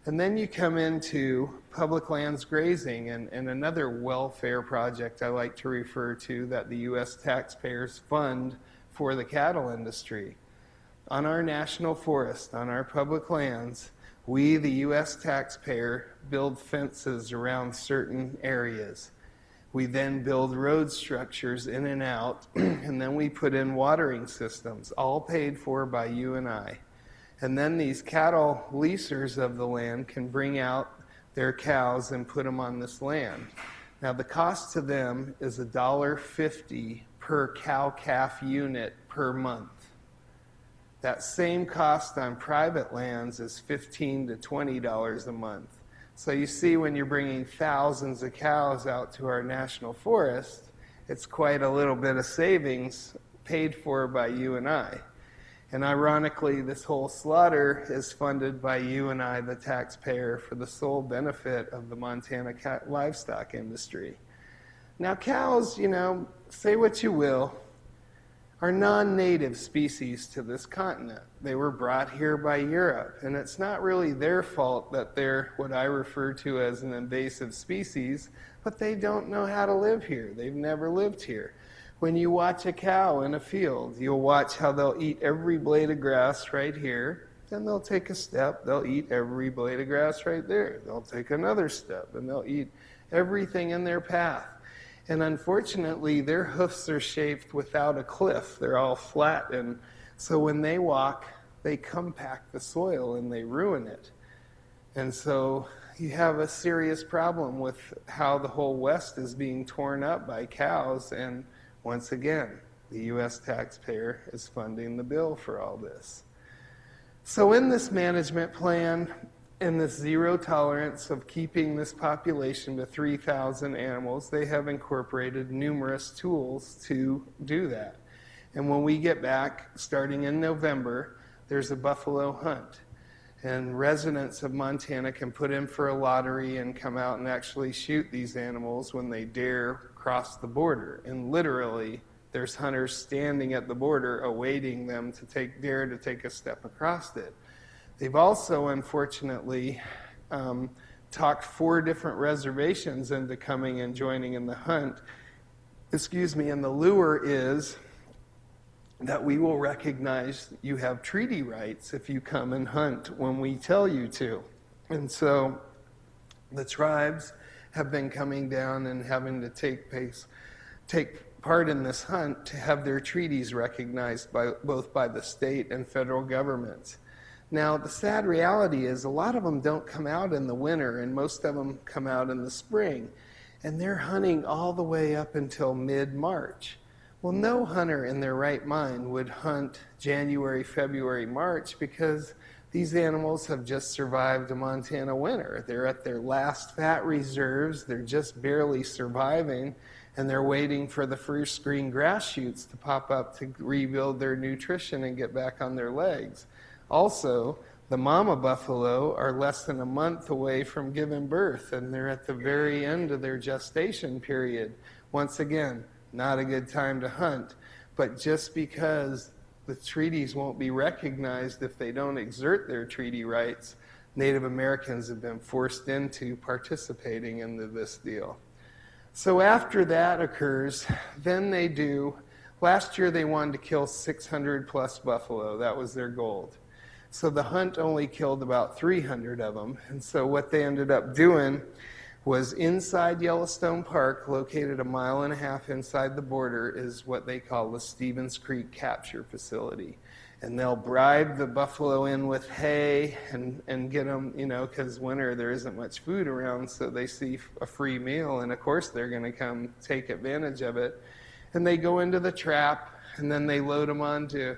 S4: And then you come into public lands grazing, and another welfare project I like to refer to that the U.S. taxpayers fund for the cattle industry. On our national forest, on our public lands, we, the U.S. taxpayer, build fences around certain areas. We then build road structures in and out, and then we put in watering systems, all paid for by you and I. And then these cattle leasers of the land can bring out their cows and put them on this land. Now, the cost to them is $1.50 per cow-calf unit per month. That same cost on private lands is $15 to $20 a month. So you see, when you're bringing thousands of cows out to our national forest, it's quite a little bit of savings paid for by you and I. And ironically, this whole slaughter is funded by you and I, the taxpayer, for the sole benefit of the Montana livestock industry. Now, cows, say what you will, are non-native species to this continent. They were brought here by Europe, and it's not really their fault that they're what I refer to as an invasive species, but they don't know how to live here. They've never lived here. When you watch a cow in a field, you'll watch how they'll eat every blade of grass right here, then they'll take a step, they'll eat every blade of grass right there. They'll take another step, and they'll eat everything in their path. And unfortunately, their hoofs are shaped without a cliff. They're all flat, and So when they walk, they compact the soil and they ruin it. And so you have a serious problem with how the whole West is being torn up by cows. And once again, the U.S. taxpayer is funding the bill for all this. So in this management plan, in this zero tolerance of keeping this population to 3,000 animals, they have incorporated numerous tools to do that. And when we get back, starting in November, there's a buffalo hunt. And residents of Montana can put in for a lottery and come out and actually shoot these animals when they dare cross the border. And literally, there's hunters standing at the border awaiting them to dare to take a step across it. They've also, unfortunately, talked 4 different reservations into coming and joining in the hunt. And the lure is that we will recognize you have treaty rights if you come and hunt when we tell you to. And so the tribes have been coming down and having to take part in this hunt to have their treaties recognized both by the state and federal governments. Now, the sad reality is a lot of them don't come out in the winter, and most of them come out in the spring. And they're hunting all the way up until mid-March. Well, no hunter in their right mind would hunt January, February, March because these animals have just survived a Montana winter. They're at their last fat reserves, they're just barely surviving, and they're waiting for the first green grass shoots to pop up to rebuild their nutrition and get back on their legs. Also, the mama buffalo are less than a month away from giving birth, and they're at the very end of their gestation period. Once again, not a good time to hunt, but just because the treaties won't be recognized if they don't exert their treaty rights, Native Americans have been forced into participating into this deal. So after that occurs, then last year they wanted to kill 600 plus buffalo. That was their goal. So the hunt only killed about 300 of them. And so what they ended up doing was inside Yellowstone Park, located 1.5 miles inside the border, is what they call the Stevens Creek Capture Facility. And they'll bribe the buffalo in with hay and get them, because winter there isn't much food around, so they see a free meal, and of course they're going to come take advantage of it. And they go into the trap, and then they load them onto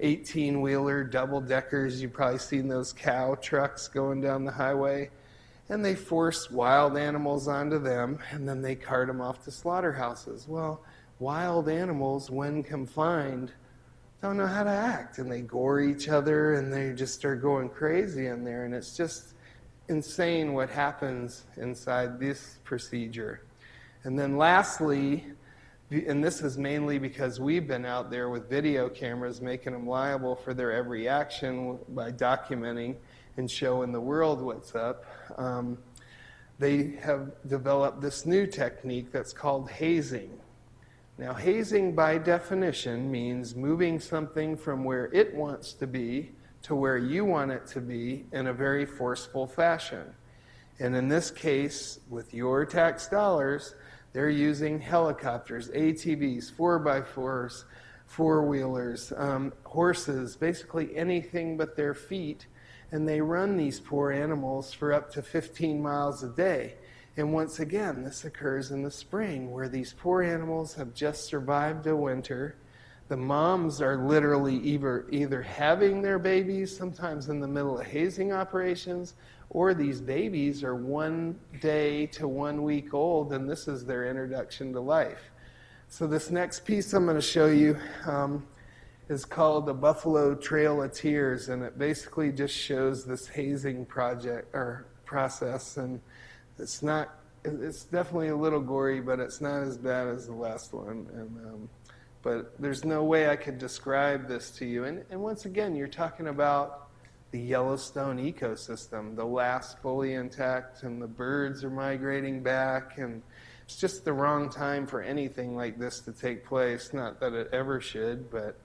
S4: 18-wheeler double-deckers. You've probably seen those cow trucks going down the highway. And they force wild animals onto them, and then they cart them off to slaughterhouses. Well, wild animals, when confined, don't know how to act, and they gore each other, and they just start going crazy in there, and it's just insane what happens inside this procedure. And then lastly, and this is mainly because we've been out there with video cameras making them liable for their every action by documenting and showing the world what's up. They have developed this new technique that's called hazing. Now, hazing by definition means moving something from where it wants to be to where you want it to be in a very forceful fashion. And in this case, with your tax dollars, they're using helicopters, ATVs, 4x4s, four-wheelers, horses, basically anything but their feet. And they run these poor animals for up to 15 miles a day. And once again, this occurs in the spring where these poor animals have just survived a winter. The moms are literally either having their babies, sometimes in the middle of hazing operations, or these babies are 1 day to 1 week old, and this is their introduction to life. So this next piece I'm going to show you is called the Buffalo Trail of Tears, and it basically just shows this hazing process. And it's definitely a little gory, but it's not as bad as the last one. And but there's no way I could describe this to you. And once again, you're talking about the Yellowstone ecosystem, the last fully intact, and the birds are migrating back, and it's just the wrong time for anything like this to take place. Not that it ever should, but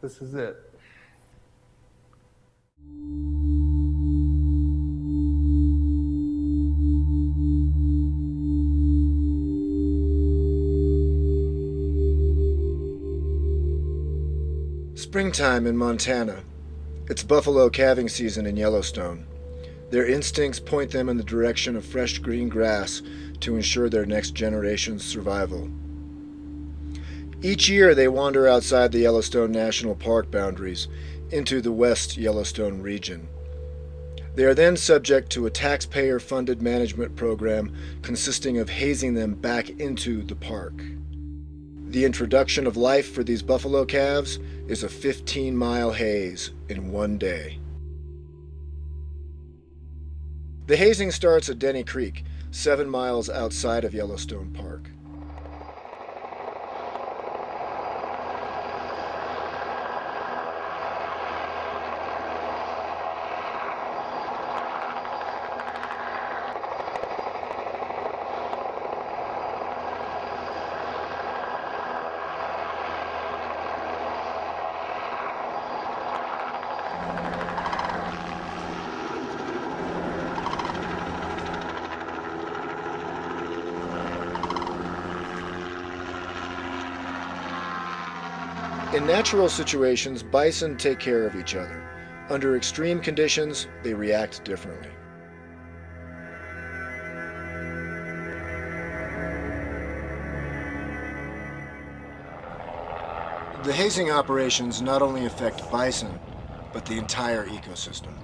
S4: this is it.
S6: springtime in Montana. It's buffalo calving season in Yellowstone. Their instincts point them in the direction of fresh green grass to ensure their next generation's survival. Each year they wander outside the Yellowstone National Park boundaries into the West Yellowstone region. They are then subject to a taxpayer-funded management program consisting of hazing them back into the park. The introduction of life for these buffalo calves is a 15-mile haze in one day. The hazing starts at Denny Creek, 7 miles outside of Yellowstone Park. In natural situations, bison take care of each other. Under extreme conditions, they react differently. The hazing operations not only affect bison, but the entire ecosystem.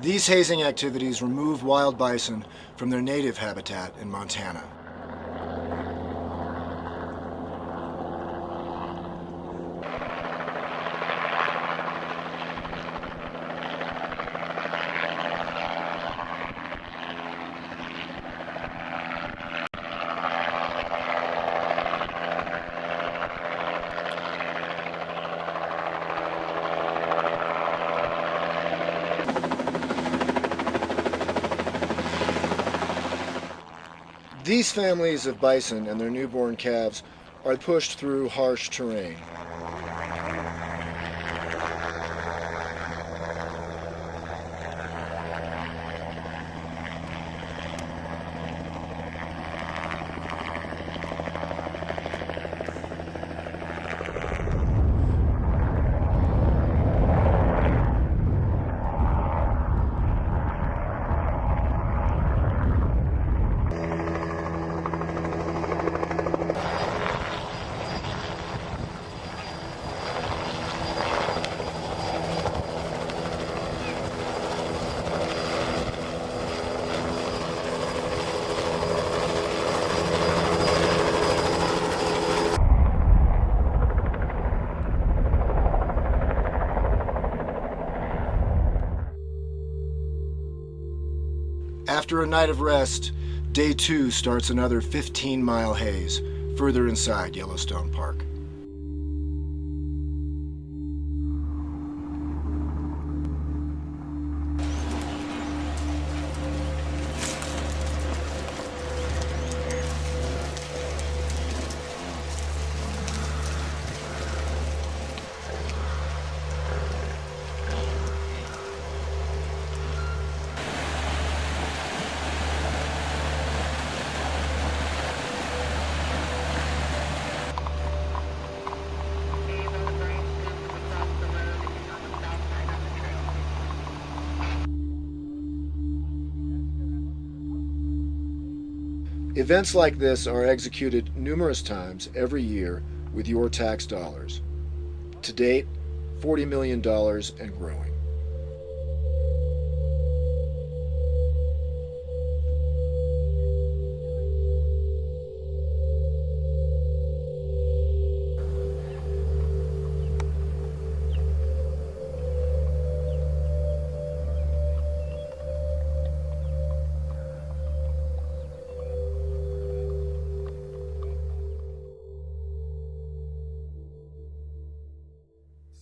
S6: These hazing activities remove wild bison from their native habitat in Montana. These families of bison and their newborn calves are pushed through harsh terrain. After a night of rest, day 2 starts another 15-mile haze further inside Yellowstone Park. Events like this are executed numerous times every year with your tax dollars. To date, $40 million and growing.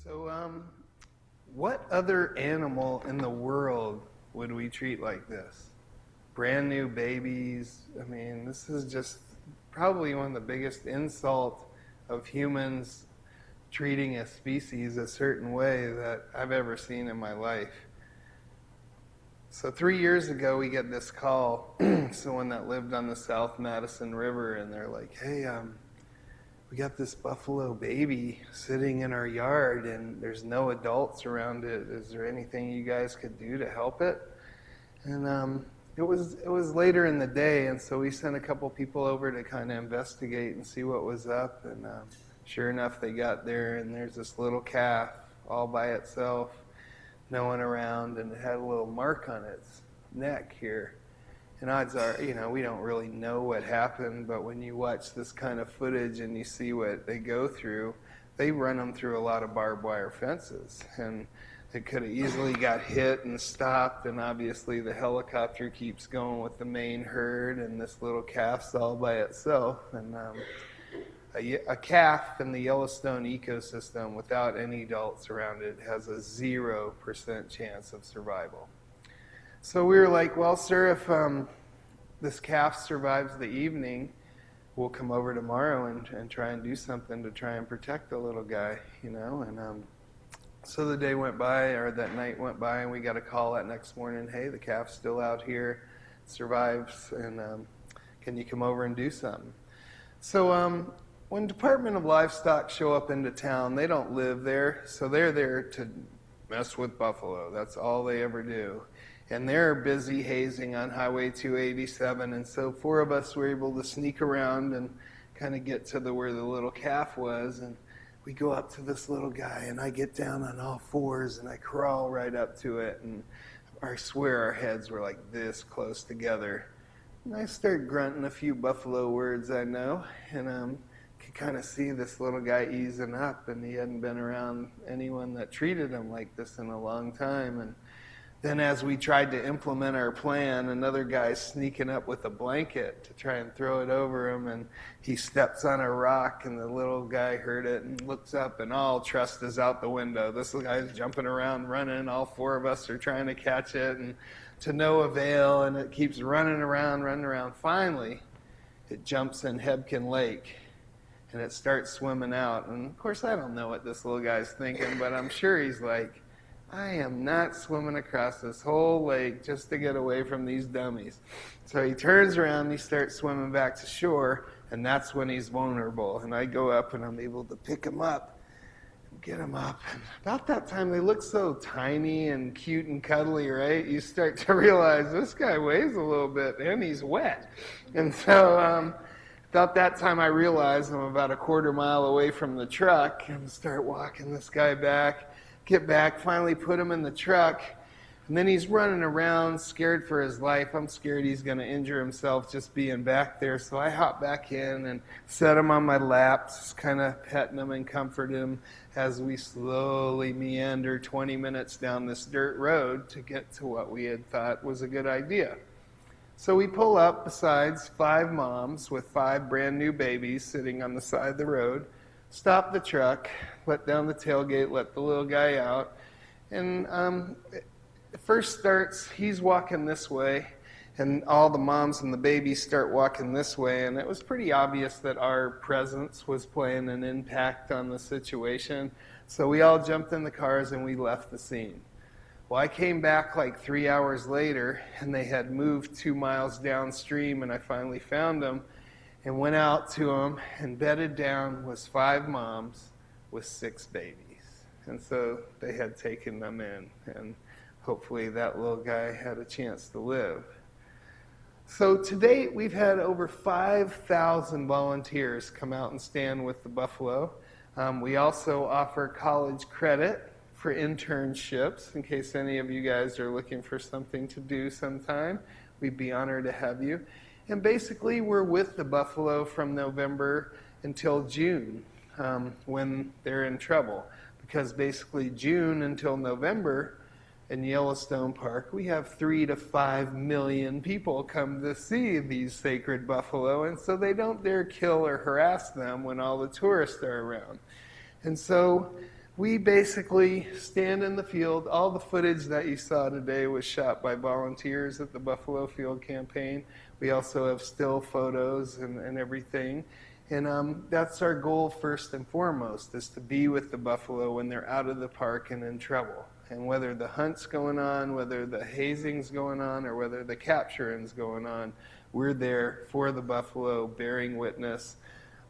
S4: So, what other animal in the world would we treat like this? Brand new babies. I mean, this is just probably one of the biggest insults of humans treating a species a certain way that I've ever seen in my life. So 3 years ago, we get this call, someone that lived on the South Madison River, and they're like, hey, we got this buffalo baby sitting in our yard and there's no adults around it. Is there anything you guys could do to help it? And it was later in the day, and so we sent a couple people over to kind of investigate and see what was up. And sure enough, they got there, and there's this little calf all by itself, no one around, and it had a little mark on its neck here. And odds are, we don't really know what happened, but when you watch this kind of footage and you see what they go through, they run them through a lot of barbed wire fences. And it could have easily got hit and stopped, and obviously the helicopter keeps going with the main herd, and this little calf's all by itself. And a calf in the Yellowstone ecosystem without any adults around it has a 0% chance of survival. So we were like, well, sir, if this calf survives the evening, we'll come over tomorrow and try and do something to try and protect the little guy, And so the day went by, or that night went by, and we got a call that next morning, hey, the calf's still out here, survives, and can you come over and do something? So when Department of Livestock show up into town, they don't live there, so they're there to mess with buffalo. That's all they ever do. And they're busy hazing on Highway 287, and so 4 of us were able to sneak around and kind of get to where the little calf was, and we go up to this little guy, and I get down on all 4s, and I crawl right up to it, and I swear our heads were like this close together. And I start grunting a few buffalo words I know, and could kind of see this little guy easing up, and he hadn't been around anyone that treated him like this in a long time. And then as we tried to implement our plan, another guy's sneaking up with a blanket to try and throw it over him, and he steps on a rock, and the little guy heard it and looks up, and all trust is out the window. This guy's jumping around, running. All 4 of us are trying to catch it, and to no avail, and it keeps running around. Finally, it jumps in Hebgen Lake, and it starts swimming out. And of course, I don't know what this little guy's thinking, but I'm sure he's like, I am not swimming across this whole lake just to get away from these dummies. So he turns around and he starts swimming back to shore, and that's when he's vulnerable. And I go up and I'm able to pick him up and get him up. And about that time, they look so tiny and cute and cuddly, right? You start to realize this guy weighs a little bit and he's wet. And so about that time, I realized I'm about a quarter mile away from the truck and start walking this guy back. Get back, finally put him in the truck, and then he's running around scared for his life. I'm scared he's going to injure himself just being back there, so I hop back in and set him on my lap, just kind of petting him and comforting him as we slowly meander 20 minutes down this dirt road to get to what we had thought was a good idea. So we pull up besides 5 moms with 5 brand new babies sitting on the side of the road, stop the truck, let down the tailgate, let the little guy out. And it first starts, he's walking this way, and all the moms and the babies start walking this way. And it was pretty obvious that our presence was playing an impact on the situation. So we all jumped in the cars and we left the scene. Well, I came back like 3 hours later, and they had moved 2 miles downstream, and I finally found them. And went out to them, and bedded down was 5 moms with 6 babies. And so they had taken them in, and hopefully that little guy had a chance to live. So to date, we've had over 5,000 volunteers come out and stand with the buffalo. We also offer college credit for internships in case any of you guys are looking for something to do sometime. We'd be honored to have you. And basically, we're with the buffalo from November until June when they're in trouble. Because basically, June until November in Yellowstone Park, we have 3 to 5 million people come to see these sacred buffalo, and so they don't dare kill or harass them when all the tourists are around. And so we basically stand in the field. All the footage that you saw today was shot by volunteers at the Buffalo Field Campaign. We also have still photos and everything. And that's our goal first and foremost, is to be with the buffalo when they're out of the park and in trouble. And whether the hunt's going on, whether the hazing's going on, or whether the capturing's going on, we're there for the buffalo, bearing witness,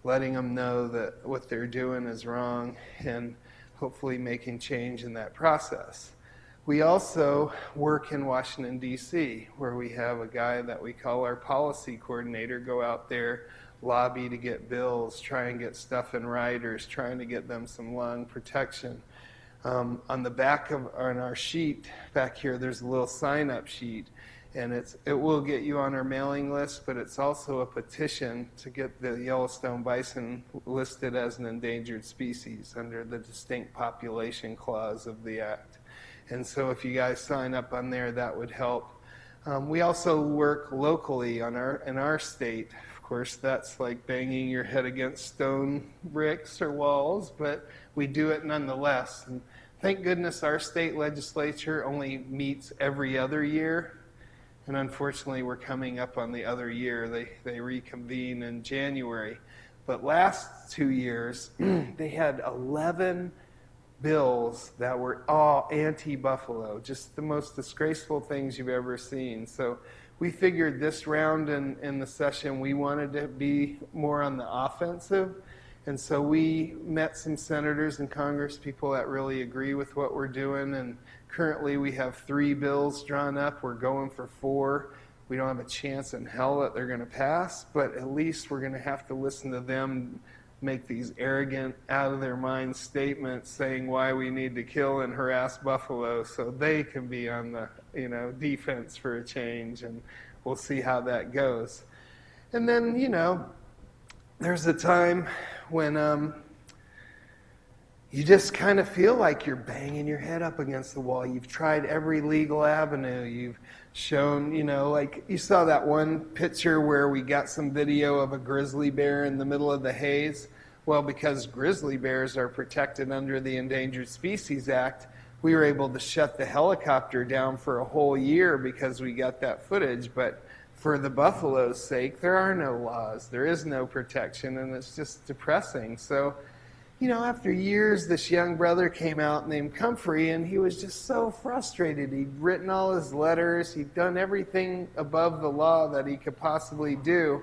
S4: letting them know that what they're doing is wrong, and hopefully making change in that process. We also work in Washington, D.C., where we have a guy that we call our policy coordinator go out there, lobby to get bills, try and get stuff in riders, trying to get them some lung protection. On the back of on our sheet back here, there's a little sign-up sheet, and it will get you on our mailing list, but it's also a petition to get the Yellowstone bison listed as an endangered species under the distinct population clause of the Act. And so if you guys sign up on there, that would help. We also work locally in our state. Of course, that's like banging your head against stone bricks or walls, but we do it nonetheless. And thank goodness our state legislature only meets every other year. And unfortunately, we're coming up on the other year. They reconvene in January. But last 2 years, they had 11 bills that were all anti-buffalo, just the most disgraceful things you've ever seen. So we figured this round in the session, we wanted to be more on the offensive. And so we met some senators and Congress people that really agree with what we're doing. And currently we have 3 bills drawn up. We're going for 4. We don't have a chance in hell that they're going to pass, but at least we're going to have to listen to them make these arrogant, out-of-their-mind statements saying why we need to kill and harass buffalo so they can be on the defense for a change, and we'll see how that goes. And then, there's a time when you just kind of feel like you're banging your head up against the wall. You've tried every legal avenue. You've shown, like you saw that one picture where we got some video of a grizzly bear in the middle of the haze. Well, because grizzly bears are protected under the Endangered Species Act, we were able to shut the helicopter down for a whole year because we got that footage. But for the buffalo's sake, there are no laws. There is no protection, and it's just depressing. So, after years, this young brother came out named Comfrey, and he was just so frustrated. He'd written all his letters. He'd done everything above the law that he could possibly do.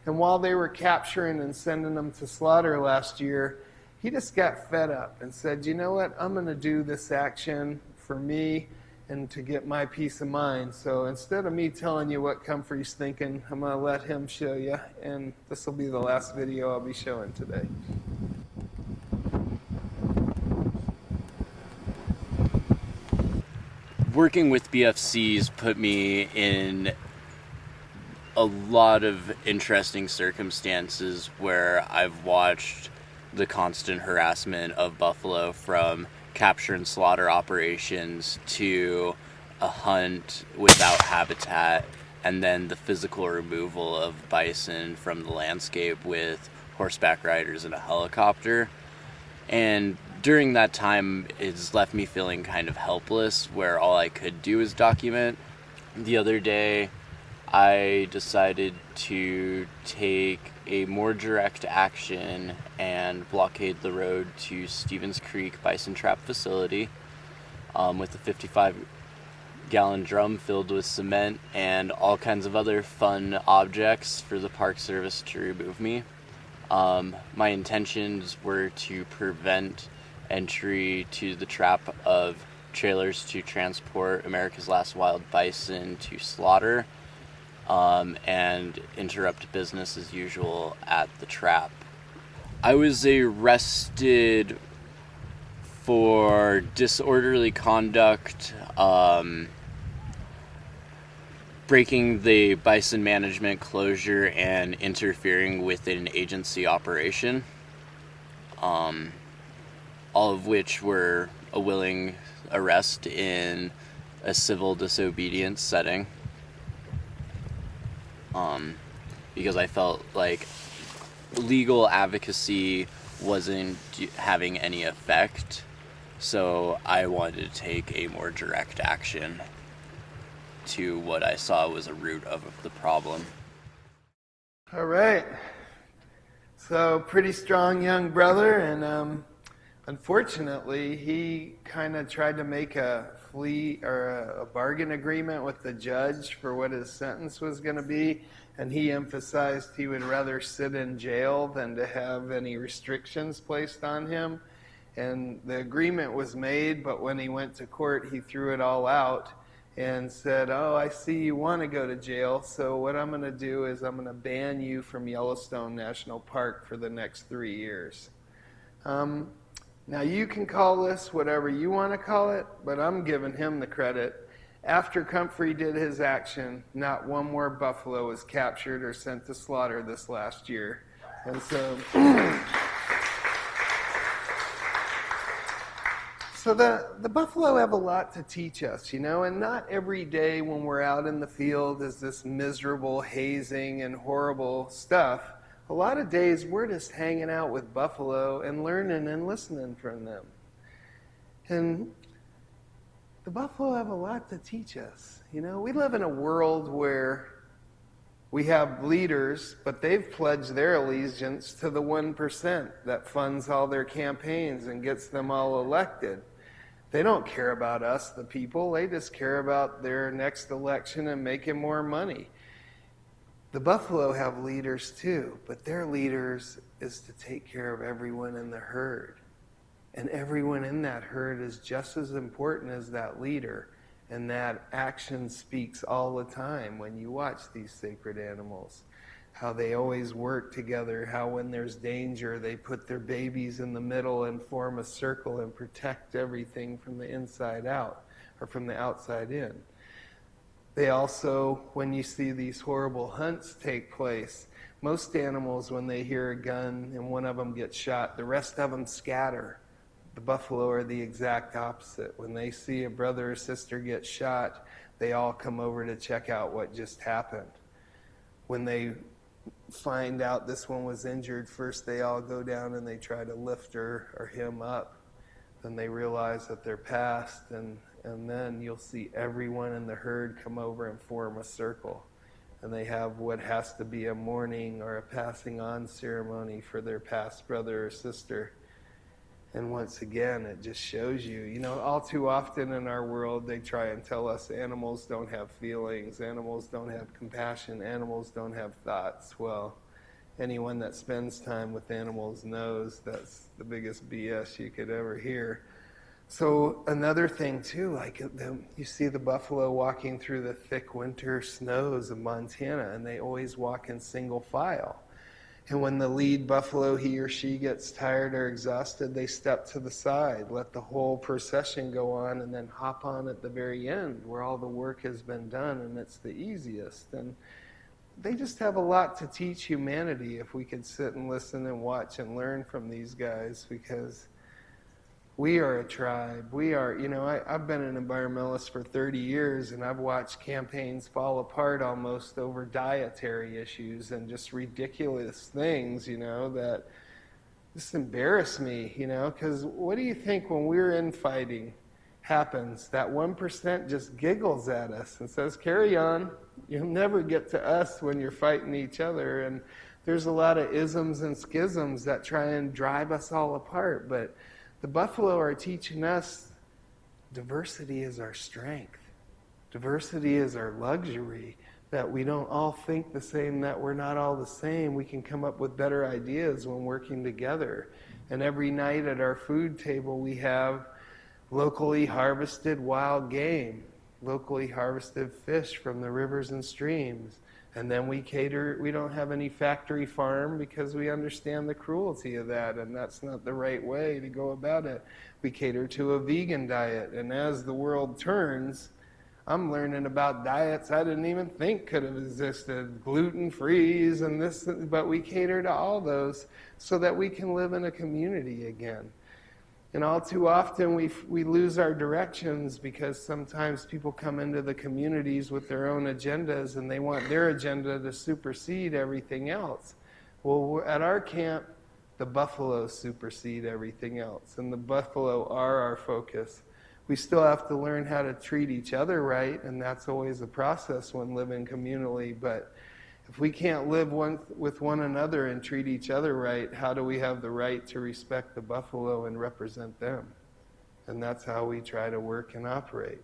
S4: And while they were capturing and sending him to slaughter last year, he just got fed up and said, you know what, I'm going to do this action for me and to get my peace of mind. So instead of me telling you what Comfrey's thinking, I'm going to let him show you. And this will be the last video I'll be showing today.
S7: Working with BFCs put me in a lot of interesting circumstances where I've watched the constant harassment of buffalo, from capture and slaughter operations to a hunt without habitat, and then the physical removal of bison from the landscape with horseback riders and a helicopter. And during that time, it's left me feeling kind of helpless, where all I could do is document. The other day, I decided to take a more direct action and blockade the road to Stevens Creek Bison Trap Facility with a 55-gallon drum filled with cement and all kinds of other fun objects for the Park Service to remove me. My intentions were to prevent entry to the trap of trailers to transport America's last wild bison to slaughter. and interrupt business as usual at the trap. I was arrested for disorderly conduct, breaking the bison management closure, and interfering with an agency operation, all of which were a willing arrest in a civil disobedience setting, because I felt like legal advocacy wasn't having any effect, so I wanted to take a more direct action to what I saw was a root of the problem.
S4: All right. So, pretty strong young brother, and unfortunately, he kind of tried to make a plea or a bargain agreement with the judge for what his sentence was going to be, and he emphasized he would rather sit in jail than to have any restrictions placed on him. And the agreement was made, but when he went to court, he threw it all out and said, "Oh, I see you want to go to jail, so what I'm going to do is I'm going to ban you from Yellowstone National Park for the next 3 years." Now, you can call this whatever you want to call it, but I'm giving him the credit. After Comfrey did his action, not one more buffalo was captured or sent to slaughter this last year. And so... So the buffalo have a lot to teach us, you know, and not every day when we're out in the field is this miserable hazing and horrible stuff. A lot of days we're just hanging out with buffalo and learning and listening from them. And the buffalo have a lot to teach us. You know, we live in a world where we have leaders, but they've pledged their allegiance to the 1% that funds all their campaigns and gets them all elected. They don't care about us, the people. They just care about their next election and making more money. The buffalo have leaders too, but their leaders is to take care of everyone in the herd. And everyone in that herd is just as important as that leader. And that action speaks all the time when you watch these sacred animals. How they always work together, how when there's danger, they put their babies in the middle and form a circle and protect everything from the inside out, or from the outside in. They also, when you see these horrible hunts take place, most animals, when they hear a gun and one of them gets shot, the rest of them scatter. The buffalo are the exact opposite. When they see a brother or sister get shot, they all come over to check out what just happened. When they find out this one was injured, first they all go down and they try to lift her or him up. Then they realize that they're passed, and then you'll see everyone in the herd come over and form a circle. And they have what has to be a mourning or a passing on ceremony for their past brother or sister. And once again, it just shows you, you know, all too often in our world, they try and tell us animals don't have feelings, animals don't have compassion, animals don't have thoughts. Well, anyone that spends time with animals knows that's the biggest BS you could ever hear. So another thing too, like you see the buffalo walking through the thick winter snows of Montana, and they always walk in single file. And when the lead buffalo, he or she, gets tired or exhausted, they step to the side, let the whole procession go on, and then hop on at the very end where all the work has been done, and it's the easiest. And they just have a lot to teach humanity if we could sit and listen and watch and learn from these guys, because we are a tribe. We are, you know, I've been an environmentalist for 30 years, and I've watched campaigns fall apart almost over dietary issues and just ridiculous things, you know, that just embarrass me, you know, because what do you think when we're infighting happens? That 1% just giggles at us and says, "Carry on. You'll never get to us when you're fighting each other." And there's a lot of isms and schisms that try and drive us all apart, but the buffalo are teaching us diversity is our strength. Diversity is our luxury, that we don't all think the same, that we're not all the same. We can come up with better ideas when working together. And every night at our food table, we have locally harvested wild game. locally harvested fish from the rivers and streams. And then we don't have any factory farm because we understand the cruelty of that, and that's not the right way to go about it. We cater to a vegan diet, and as the world turns, I'm learning about diets I didn't even think could have existed, gluten-frees and this, but we cater to all those so that we can live in a community again. And all too often we lose our directions because sometimes people come into the communities with their own agendas and they want their agenda to supersede everything else. Well, at our camp, the buffalo supersede everything else, and the buffalo are our focus. We still have to learn how to treat each other right, and that's always a process when living communally, but if we can't live with one another and treat each other right, how do we have the right to respect the buffalo and represent them? And that's how we try to work and operate.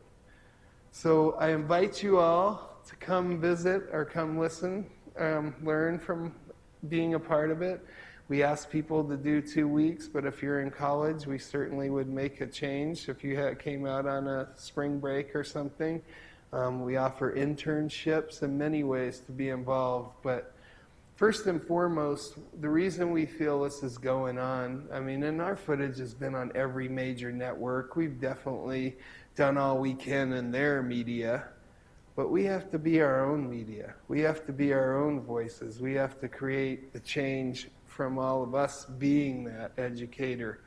S4: So I invite you all to come visit or come listen, learn from being a part of it. We ask people to do 2 weeks, but if you're in college, we certainly would make a change if you came out on a spring break or something. We offer internships in many ways to be involved, but first and foremost, the reason we feel this is going on, and our footage has been on every major network. We've definitely done all we can in their media, but we have to be our own media. We have to be our own voices. We have to create the change from all of us being that educator.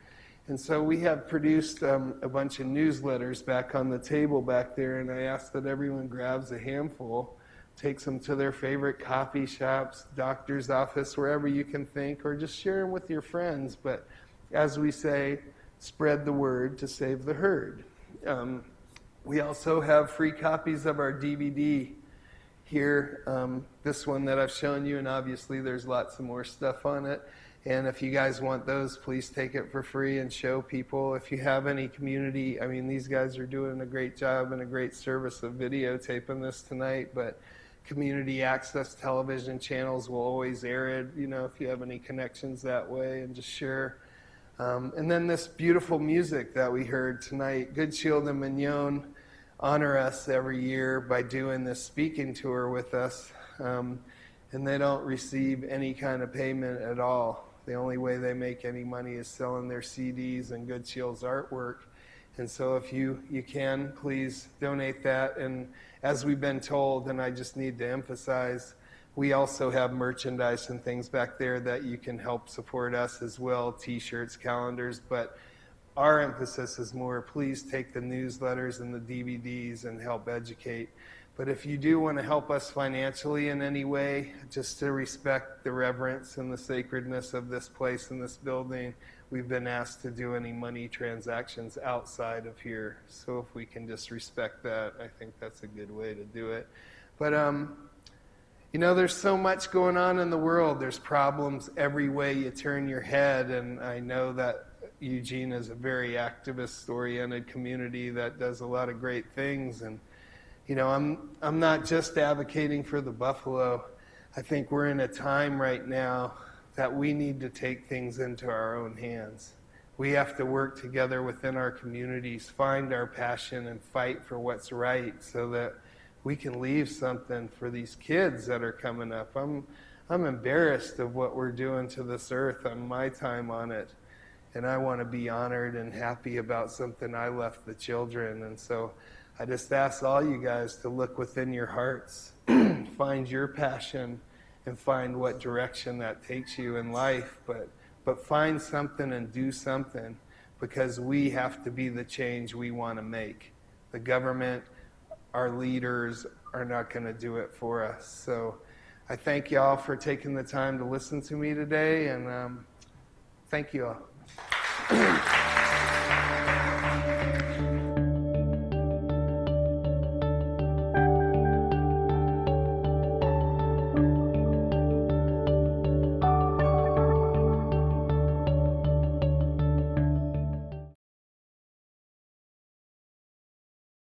S4: And so we have produced a bunch of newsletters back on the table back there, and I ask that everyone grabs a handful, takes them to their favorite coffee shops, doctor's office, wherever you can think, or just share them with your friends. But as we say, spread the word to save the herd. We also have free copies of our DVD here, this one that I've shown you, and obviously there's lots of more stuff on it. And if you guys want those, please take it for free and show people. If you have any community, these guys are doing a great job and a great service of videotaping this tonight, but community access television channels will always air it, if you have any connections that way, and just share. And then this beautiful music that we heard tonight, Good Shield and Mignon honor us every year by doing this speaking tour with us, and they don't receive any kind of payment at all. The only way they make any money is selling their CDs and Good Shield's artwork. And so if you can, please donate that. And as we've been told, and I just need to emphasize, we also have merchandise and things back there that you can help support us as well, T-shirts, calendars, but our emphasis is more, please take the newsletters and the DVDs and help educate. But if you do want to help us financially in any way, just to respect the reverence and the sacredness of this place and this building, we've been asked to do any money transactions outside of here. So if we can just respect that, I think that's a good way to do it. But, there's so much going on in the world. There's problems every way you turn your head, and I know that Eugene is a very activist-oriented community that does a lot of great things, and I'm not just advocating for the buffalo. I think we're in a time right now that we need to take things into our own hands. We have to work together within our communities, find our passion, and fight for what's right so that we can leave something for these kids that are coming up. I'm embarrassed of what we're doing to this earth on my time on it, and I want to be honored and happy about something I left the children. And so I just ask all you guys to look within your hearts, find your passion, and find what direction that takes you in life. But find something and do something, because we have to be the change we want to make. The government, our leaders are not going to do it for us. So I thank y'all for taking the time to listen to me today, and thank you all.